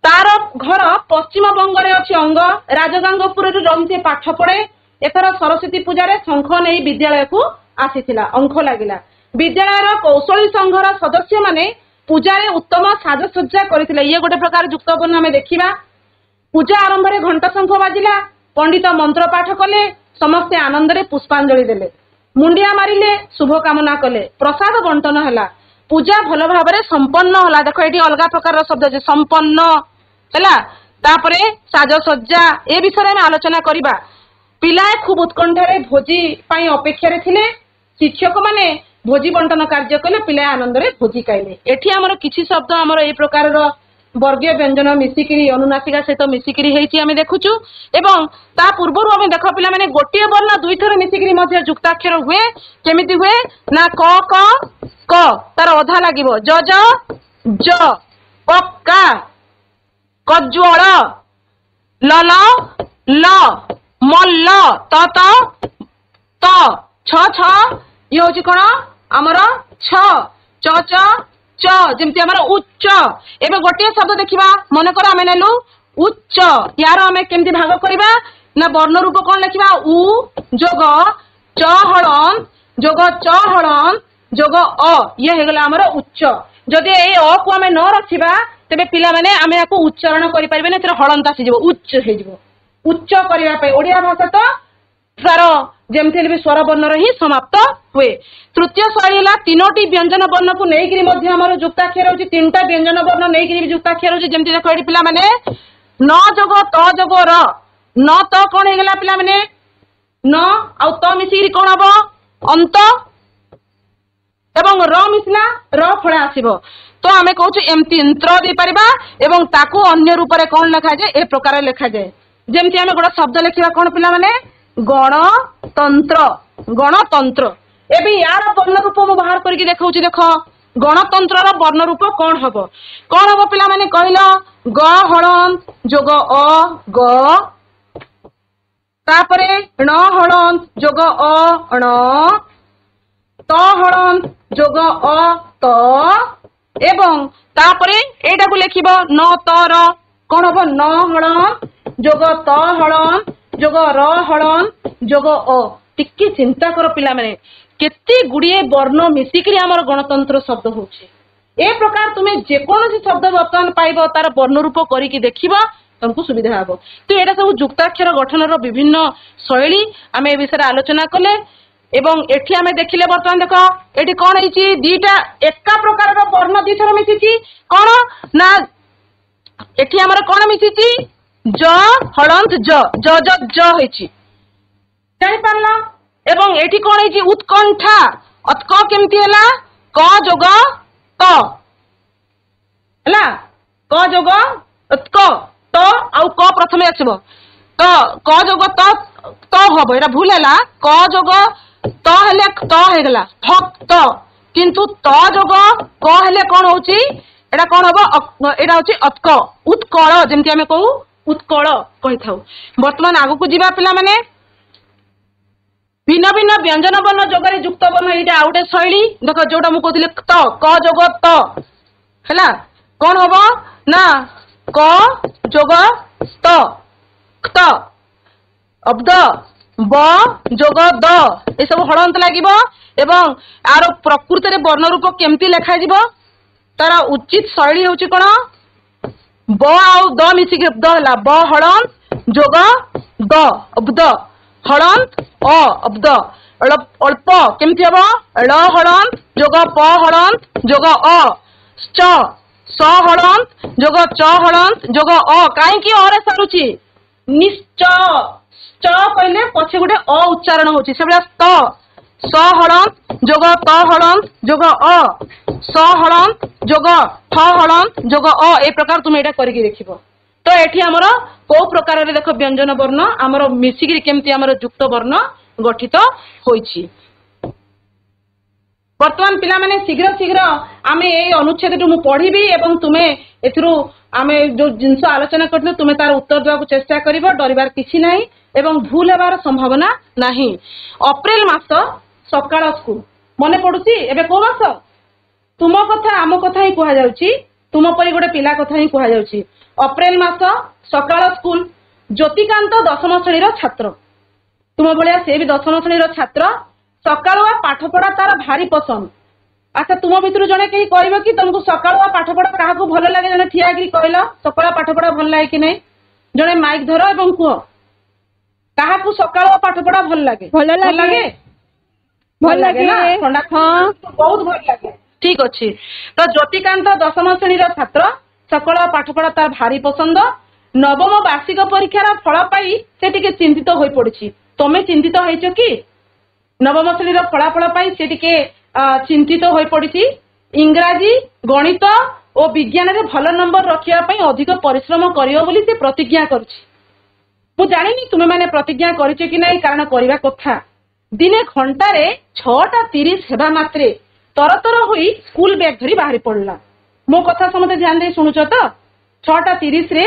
ତାର ଘର ପଶ୍ଚିମବଙ୍ଗରେ ଅଛି ଅଙ୍ଗ, ରାଜଗାଙ୍ଗପୁରରେ ରହି ସେ ପାଠ ପଢେ। ଏଥର ସରସ୍ୱତୀ ପୂଜାରେ ଶଙ୍ଖ ନେଇ ବିଦ୍ୟାଳୟକୁ ଆସିଥିଲା, ଅଙ୍କ ଲାଗିଲା। ବିଦ୍ୟାଳୟର କୌଶଳୀ ସଂଘର ସଦସ୍ୟ ମାନେ ପୂଜାରେ ଉତ୍ତମ ସାଜସଜ୍ଜା କରିଥିଲେ। ଇଏ ଗୋଟେ ପ୍ରକାର ଯୁକ୍ତ ବର୍ଣ୍ଣ ଆମେ ଦେଖିବା। ପୂଜା ଆରମ୍ଭରେ ଘଣ୍ଟ ଶଙ୍ଖ ବାଜିଲା, ପଣ୍ଡିତ ମନ୍ତ୍ର ପାଠ କଲେ, ସମସ୍ତେ ଆନନ୍ଦରେ ପୁଷ୍ପାଞ୍ଜଳି ଦେଲେ, ମୁଣ୍ଡିଆ ମାରିଲେ, ଶୁଭ କାମନା କଲେ, ପ୍ରସାଦ ବଣ୍ଟନ ହେଲା, ପୂଜା ଭଲ ଭାବରେ ସମ୍ପନ୍ନ ହେଲା। ଦେଖ ଏଠି ଅଲଗା ପ୍ରକାରର ଶବ୍ଦ ଅଛି, ସମ୍ପନ୍ନ ହେଲା। ତାପରେ ସାଜସଜ୍ଜା ଏ ବିଷୟରେ ଆମେ ଆଲୋଚନା କରିବା। ପିଲାଏ ଖୁବ ଉତ୍କଣ୍ଠାରେ ଭୋଜି ପାଇଁ ଅପେକ୍ଷାରେ ଥିଲେ। ଶିକ୍ଷକ ମାନେ ଭୋଜି ବଣ୍ଟନ କାର୍ଯ୍ୟ କଲେ, ପିଲାଏ ଆନନ୍ଦରେ ଭୋଜି ଖାଇଲେ। ଏଠି ଆମର କିଛି ଶବ୍ଦ ଆମର এই ପ୍ରକାରର ବର୍ଗୀୟ ବ୍ୟଞ୍ଜନ ମିଶିକିରି ଅନୁନାସିକା ସହିତ ମିଶିକିରି ହେଇଛି ଆମେ ଦେଖୁଛୁ। ଏବଂ ତା ପୂର୍ବରୁ ଆମେ ଦେଖ ପିଲାମାନେ ଗୋଟିଏ ବର୍ଣ୍ଣ 2 ଥର ମିଶିକିରି ମଧ୍ୟ ଯୁକ୍ତାକ୍ଷର ହୁଏ। କେମିତି ହୁଏ? ନା କ କ କ ତାର ଅଧା ଲାଗିବ, ଜ ଜ ଜ, ପକ୍କା କଜ୍ୱଳ, ଲ ଲ ଲ, ମଲ୍ଲ ତ ତ ତ, ଛ ଛ ଇଏ ହଉଛି କଣ? ଆମର ଛ, ଚ ଚ च जेमती आमर उच्च। एबे गोटे शब्द देखिबा, मनकर आमे नेलु उच्च, यार आमे केमती भाग करबा ना वर्ण रूप कोन लिखिबा? उ जोग च हळन जोग च हळन जोग अ, ये हे गेला हमर उच्च। जदि ए अ को आमे न रखिबा तबे पिला माने आमे याको उच्चारण करि परिबे ना, तेर हळन तासी जेबो, उच्च हे जेबो। उच्च करिया पे ओडिया भाषा तो तार जमती भी स्वर वर्ण ही समाप्त हुए। तृतीय शैली है 3टी व्यंजन वर्ण को लेकिन युक्ताक्षर होची 3टा व्यंजन वर्ण नहीं युक्ताक्षर होची। जमती देखो ये पिला माने न जोग त जोग र न त कौन हो गला पिला माने न आउ त मिसी कौन हम अंत एवं र मिसला र फल आसीबो। तो आमे कहूँ एमती यंत्र दे परिबा एवं ताकू अन्य रूप में कौन लिखा जाए ए प्रकार लिखा जाए। जमती आमे गोटे शब्द लिखा कौन पिला माने गणतंत्र गणतंत्र। एबे यार वर्ण रूप मु बाहर करके देखौची। देख गणतंत्र वर्ण रूप कौन हम पिला माने कहल ग हलंत जोग अ ग तापरे ण हलंत जोग अ ण त हलंत जोग अ त एवं तापरे एटा को लिखिब न तर कौन हम न हलंत जोग त हलंत जोग र हलंत जोग अ। टिके चिंता कर पिला माने केते गुड़िए वर्ण मिसिकरी आमर गणतंत्र शब्द होछि। ए प्रकार तुम्हें जेकोसी शब्द वर्तमान पाइब तार वर्ण रूप करके देखिबा तुमको सुविधा हम। तो यहाँ सब युक्ताक्षर गठन विभिन्न शैली आम ए विषय आलोचना कले एवं एठी आमे देखिले वर्तमान देख एठी कौन है दीटा एका प्रकार वर्ण दिशर मिसी कौन ना एठी आमर कौन मिसी ज हलंत ज ज ज ज होइछि जानि पारला। एवं एठी कौन है उत्कंठा अतक केमती हैला क जोग त हैला क जोग उत्क त आउ क प्रथमे आछबो त क जोग त हबो एटा भूल हैला क जोग त हेले त हेगला भक्त किंतु त जोग क हेले कौन होची एटा कौन हबो एटा होची अतक उत्कल जेमति हमें कहू उत्कल कहि थाउ। वर्तमान आगु को जीवा पिला माने भिन्न भिन्न व्यंजन वर्ण जोगरे युक्त वर्ण एटा आउटे शैली देख जोटा मु कहथिले त क जोग त हैला कौन हबो ना क जोग त क्त अब्द ब जोग द ए सब हलंत लागिबो एवं आरो प्रकृति रे वर्ण रूप केमती लिखा जिवो तार उचित शैली होची कोन ब आउ द मिसी के द हला ब हलंत जोग द अब्द हलंत अ अब्द अल्प केमती हबो ल हलंत जोग प हलंत जोग अ च स हलंत जोग च हलंत जोग अ काई की अरे सरुची निश्चय च कहले पछे गोटे अ उच्चारण होची सेबला त स हलंत जोग त हलंत जोग अ स हलंत जोग ठ हलंत जोग अ ए प्रकार तुम एटा करके देखिबो। तो एठी हमर को प्रकार रे देखो व्यंजन वर्ण हमर मिसिगिरी केमती हमर युक्त वर्ण गठित होईची। वर्तमान पिला माने शीघ्र शीघ्र आमे ए अनुच्छेद मु पढ़ीबी एवं तुमे एथरु आमे जो जिंस आलोचना करथि तुमे तार उत्तर देबाक चेष्टा करिवो डरिबार किछि नाही एवं भूल हेबार संभावना नाही। अप्रैल मास सकाळ स्कूल मने पडुची एबे को मास तुम कथा आम कथा ही कहा जाउची तुम परि गोटे पिला कथा ही कहा जाउची। अप्रैल मास सकाळ स्कूल ज्योतिकांत दशम श्रेणी छात्र तुम भलिया से भी दशम श्रेणी छात्र सकाळुआ पाठ पढ़ा तार भारी पसंद। अच्छा तुम भितर जने कहीं कहब कि तुमको सकाळुआ पाठ पढ़ा क्या भल लगे जने ठिया कहल सकाळुआ पाठ पढ़ा भल लगे कि नहीं जने माइक धर एवं कह क्या सकाळुआ पाठ पढ़ा भल लगे भल लगे भल लगे ना ठंडा बहुत भल लगे ठीक अच्छे। तो ज्योतिकांत दशम श्रेणी छात्र सकाळुआ पाठ पढ़ा तार भारी पसंद। नवम वार्षिक परीक्षार फल पाई से टिके चिंतित हो पड़ी तमें चिंतित होइछ कि नवम श्रेणी फलाफल पाई से टिके चिंतित हो पड़ी इंग्राजी गणित और विज्ञान रे भल नंबर रखिया पई अधिक परिश्रम करियो बोली से प्रतिज्ञा करछि। मु जानिनी तुमे माने प्रतिज्ञा करिछ कि नहीं कारण करबा कथा दिने घंटारे 6:30 हेबा मात्रे तरतर होई स्कूल बैग धरी बाहरी पड़ला। मो कथा समते ध्यान दे सुनुछ तो 6:30 रे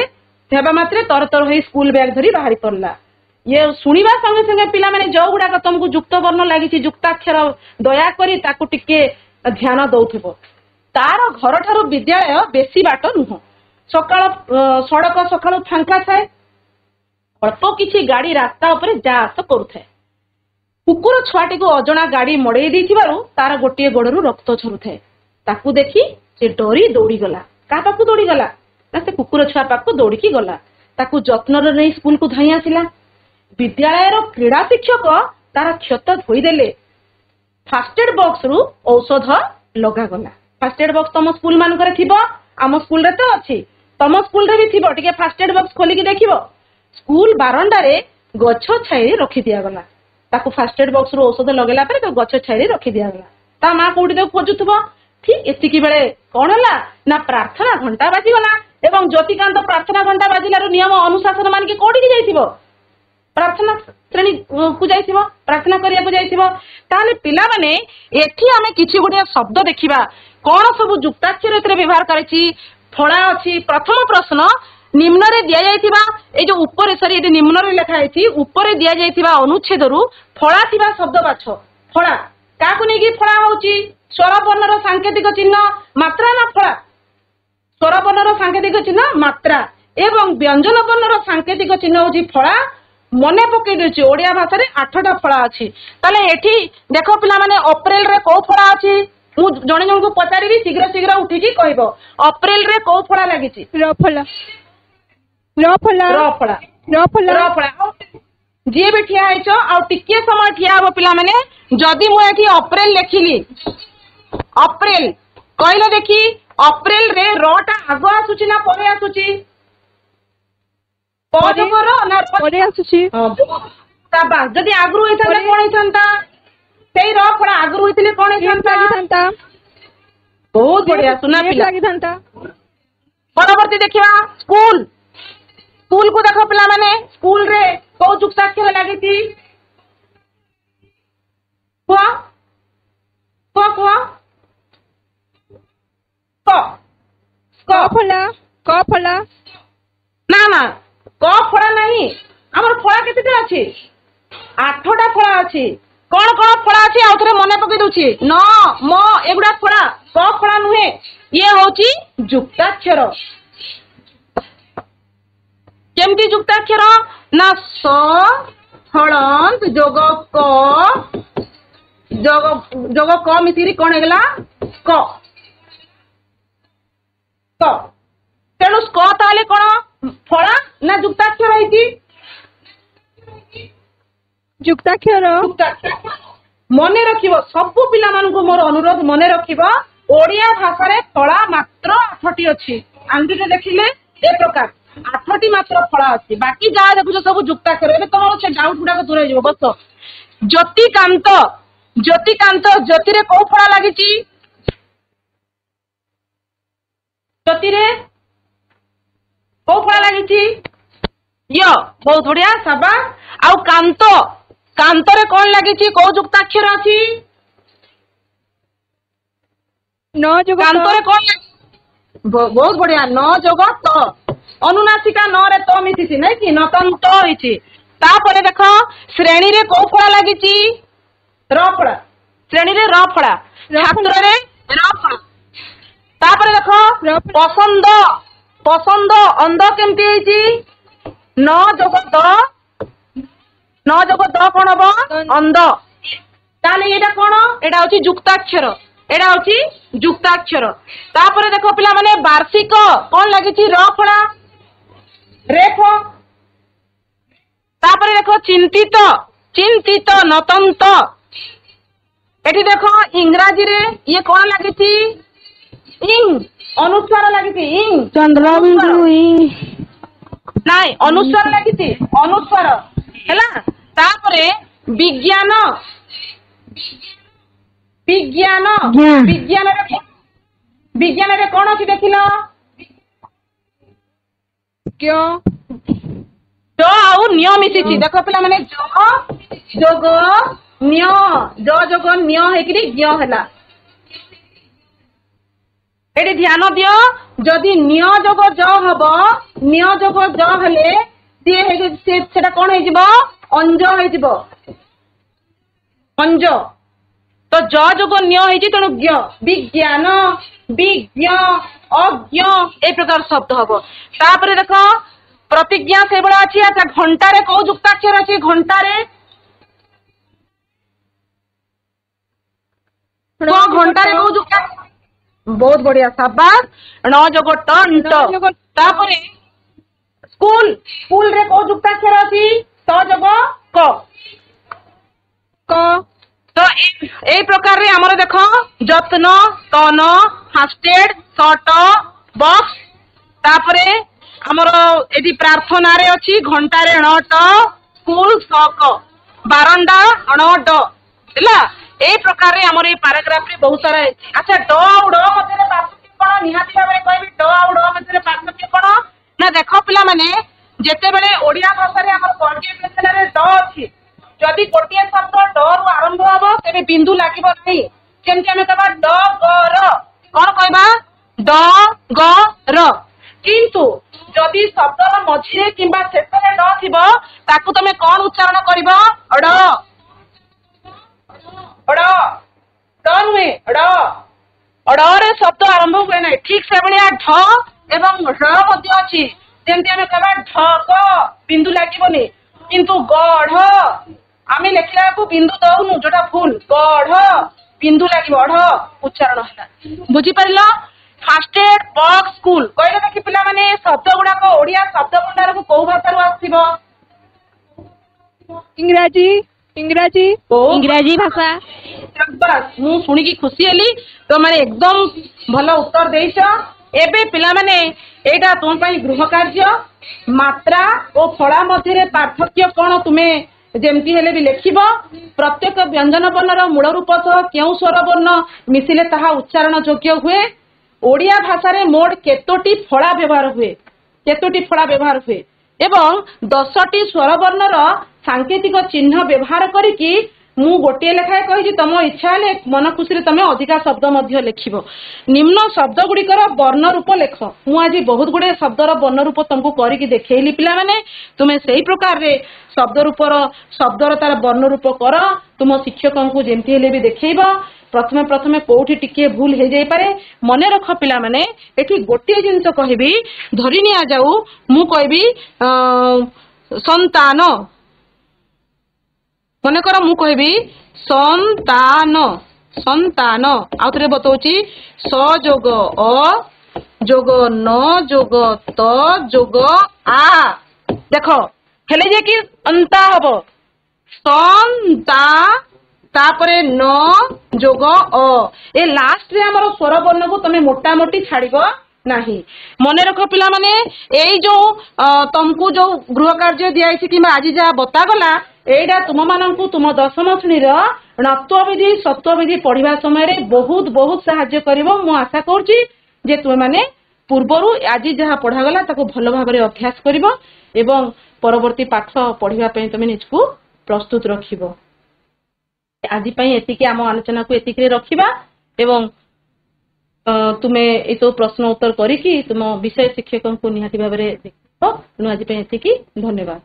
हेबा मात्रे तरतर होई स्कूल बैग धरी बाहरी पड़ला। ये सुनिबा संगे संगे पिला माने जो गुडा तुमको युक्त वर्ण लागिछि युक्ताक्षर दया करी ताकू टिके ध्यान दउथबो। तार घर ठारू विद्यालय बेसी बाट नुह सकाळ सड़क सकाळू फांका थाए अल्प किछि गाड़ी रास्ता उपरे जा आस करुथाए। कुकुर छुआटी को अजणा गाड़ी मड़ेई देथिबारु तार गोटिए गोड़रू रक्त झरुथाए। ताकू देखी से डरी दौड़ी गला। का पाखु दौड़ी गला ना से कुकुर छुआ पाखु दौड़ी की गला। ताकू जत्नर नहीं स्कूल को धाई आसिला। विद्यालय क्रीड़ा शिक्षक तार क्षत धोईदेले फास्ट एड बॉक्स रु औषध लगागला। फास्ट एड बॉक्स तुम स्कूल मानक थिबो, आम स्कूल रे तो अच्छी, तुम स्कूल रे भी थिबो। टिके फास्ट एड बॉक्स खोलिकी देखिबो, स्कूल बारंडा रे गछ छाई रखी दियागला। ताको फास्ट एड बॉक्स रु औषध लगेला परे तो गछ छाई रखी दियागला। ता मां कोठी तो खोजुथबो। ठीक एतिकी बेले कोन हला ना प्रार्थना घंटा बाजिगला एवं ज्योतिकांत प्रार्थना घंटा बाजिलार नियम अनुशासन मान के कोठी की जाइथिबो, प्रार्थना श्रेणी को जाइथिबो, प्रार्थना करिया को जाइथिबो। ताले पिला माने एठी आमे किछि गुडिया शब्द देखिबा कोन सब जुक्ताक्षर एतरे व्यवहार करछि। फळा अछि प्रथम प्रश्न निम्न रे दिया जाइथिबा ए जो ऊपर सरी एठी निम्न रे लिखा आइछि ऊपर दिया जाइथिबा अनुच्छेद रु फळा थिबा शब्द बाछ। फळा काकु नै कि फळा होछि स्वर वर्णर सांकेतिक चिन्ह मात्रा ना फळा। स्वर वर्णर सांकेतिक चिन्ह मात्रा एवं व्यंजन वर्णर सांकेतिक चिन्ह होछि फळा। मने पकई देछि ओडिया भाषा रे 8टा फळा अछि। ताले एठी देखो पिला माने अप्रैल रे को फळा अछि मु जणे जण को पचारिबी शीघ्र शीघ्र उठी की कहबो। अप्रैल रे को फळा लागिछि र फला र फला र फळा र फला र फळा। जे भी ठिया आइछो आ टिके समय ठिया हो पिला माने जदी मु एठी अप्रैल लेखिली अप्रैल कहले देखी अप्रैल रे रटा आगो आसुची ना परे आसुची पजकर ना परे आसुची ताबा जदी आगरु होइथांता कोन होइथांता सेई र फळा आगरु होइतिले कोन होइथांता। बहुत बढ़िया सुना पिला लागिथांता। परवर्ती देखिबा स्कूल। स्कूल को देखो पिला माने स्कूल रे को जुक्ताक्षर लागिति को को को को क फला क फला ना ना क फळा नहीं हमर फळा केतेटा अछि 8टा फळा अछि। कोन कोन फळा अछि आउथरे मने पकई दउछि न म एगुडा फळा क फळा नुहे ये होछि जुक्ताक्षर। केमती जुक्ताक्षर ना स हळंत जोग क जोग क मिसिरी कोन हेगला क क तेणु क ताले कोन फळा ना जुक्ताक्षर हैछि जुक्ताक्षर। मने रखिबो सब पिला मानकु मोर अनुरोध मने रखिबो ओडिया भाषा रे फळा मात्र 8टी अछि। आंगुरे देखिले ए प्रकार 8टी मात्र फळा अछि। बाकी जा देखुछ सब जुक्ताक्षर। एबे तमरो से डाउट गुडा को दूर हो जिवो। बस ज्योतिकांत ज्योतिकांत ज्योति रे को फळा लागिछि ज्योति रे को फळा लागिछि य बहुत बढ़िया साबा। आउ कांत कांत रे कोन लागिछि को जुक्ताक्षर अछि न जोग कांत रे कोन बहुत बढ़िया न जोग त अनुनासिका न रे त मिसिछि नै कि नतंत होइछि। तापरे देखो श्रेणी रे को फळा लागिछि र फळा। श्रेणी रे र फळा छात्र रे र फळा। तापरे देखो पसंद पसंद अंध केमती होइछि न जोग द कोन हबो अंध। ताले एटा कोन एटा होछि जुक्ताक्षर। एटा होछि जुक्ताक्षर। तापरे देखो पिला माने वार्षिक कोन लागिछि र फळा रेफ। तापरे देखो चिंतित चिंतित नतंत। एठी देखो इंग्रजी रे ये कोन लागिछि इंग अनुस्वार लागिछि इंग चंद्र बिंदु इ नाइ अनुस्वार लागिछि अनुस्वार हैला। तापरे विज्ञान विज्ञान विज्ञान रे कोन अछि देखिलो क्यों ज आउ निय मिसिछि। देखो पिला माने ज जोग निय ज जोग निय हेकरी ज्ञ हैला। एडी ध्यान दियो जदि निय जोग ज हबो निय जोग ज हेले सेटा कोन हे जिवो अंज हे जिवो अंज। तो ज जोग निय हेछि तेणु ज्ञ विज्ञान विज्ञ अज्ञ ए प्रकार शब्द हबो। तापरे देखो प्रतिज्ञा से बड़ा अछि। अच्छा घंटा रे को जुक्ताक्षर अछि घंटा रे को घंटा रे को जुक्ताक्षर बहुत बढ़िया शाबाश न जोग टंट। तापरे स्कूल स्कूल रे को जुक्ताक्षर अछि ତ ଯୋଗ କ କ ତ এই প্রকারে আমার দেখ যত্ন তন ফার্স্টেড শর্ট বক্স তারপরে আমার এটি প্রার্থনারে অছি ঘন্টারে ণ স্কুল সক বারন্ডা ণ ড ହେଲା এই প্রকারে আমার এই প্যারাগ্রাফ রে বহুত সারা আছে আচ্ছা ড ଆଉ ড মধ্যে পার্থক্য কোন নিহাতি ভাবে কইবি ড ଆଉ ড মধ্যে পার্থক্য কোন না দেখো পিলা মানে যেতেবেলে ওড়িয়া ভাষারে আমার বর্গীয় ব্যঞ্জନରେ ড ଅଛି যদি গোটিয়ে শব্দ ড রু আরম্ভ হব তেবে বিন্দু লাগিব নাই যেমতি আমি কবা ড গ র কোন কইবা ড গ র কিন্তু যদি শব্দর মঝিরে কিংবা শেষরে ড থিব তাকু তুমি কোন উচ্চারণ করিব অড অড ড নুহে অড অডরে শব্দ আরম্ভ হুয়ে নাই ঠিক সেভাবে ঢ এবং র মধ্যে আছে যেমতি আমি কবা ঢগ বিন্দু লাগিবনি কিন্তু গঢ় আমি লেখিলাকু বিন্দু দউনু যেটা ভুল গঢ় বিন্দু লাগিব অঢ উচ্চারণ হলা বুঝি পারিল ফার্স্টেড বক্স স্কুল কইলে দেখি পিলা মানে শব্দ গুড়াক ওড়িয়া শব্দ ভଣ୍ଡାରକୁ কোউ ভাষাରୁ আসিব ইংরাজী ইংরাজী ইংরাজী ভাষা বাস মু শুনিকি খুশি হেলি তোমারে একদম ভালো উত্তর দেইছ এবে পিলা মানে এইটা তোম পাই গৃহ কার্য মাত্রা ও ফলা মধ্যে পার্থক্য কোন তুমি যেমতি হেলে বি লেখিব প্রত্যেক ব্যঞ্জন বর্ণর মূল রূপ সহ কেউ স্বর বর্ণ মিশিলে তাহা উচ্চারণ যোগ্য হুয়ে ওড়িয়া ভাষারে মোট কেতোটি ফলা ব্যবহার হুয়ে এবং 10টি স্বর বর্ণর সাংকেতিক চিহ্ন ব্যবহার করিকি মু গোটিয়ে লেখায় কহিছি তম ইচ্ছা হলে মন খুশি তুমি অধিকা শব্দ মধ্য লেখিব নিম্ন শব্দ গুড়িকর বর্ণ রূপ লেখ মু আজ বহুত গুড়ে শব্দর বর্ণ রূপ তুমକୁ করিকি দেখেইলি পিলা মানে তুমি সেই প্রকার রে শব্দর তার বর্ণ রূপ কর তুম শিক্ষকଙ୍କୁ যেমতি হেলে বি দেখেইব প্রথমে কোউঠি টিকে ভুল হয়ে যাই পারে মনে রখ পিলা মানে এটি গোটিয়ে জিনিস কহিবি ধরি নিয়া যাও মু কইবি সন্তান মনে কর মু কহিবি সন্তান সন্তান আউথরে বতাউছি স যোগ অ যোগ ন যোগ ত যোগ আ দেখ হেলে যে কি অন্তা হব সন্তা তাপরে ন যোগ অ এ লাস্ট রে আমার স্বর বর্ণকু তুমি মোটামোটি ছাড়িব ନାହିଁ মনে রখ পিলা মানে এই যে তমকু যে গৃহ কার্য দিয়াইছি কিংবা আজি যা বতাগলা এইটা তুম মানকু তুম দশম শ্রেণীর নত্ববিধি সত্ববিধি পড়িবা সময় বহুত বহুত সাহায্য করিব মু আশা করছি যে তুমি মানে পূর্বরু আজি যাহা পড়াগলা তাকে ভালো ভাবে অভ্যাস করিব এবং পরবর্তী পাঠ পড়িবা পাই তুমি নিজকু প্রস্তুত রখিব আজি পাই এতিকি আম আলোচনাকু এতিকি রখিবা এবং তুমি এই তো প্রশ্ন উত্তর করিকি তুম বিষয় শিক্ষকଙ୍କୁ নিহাতি ভাবে দেখব। আজি পাই এতিকি ধন্যবাদ।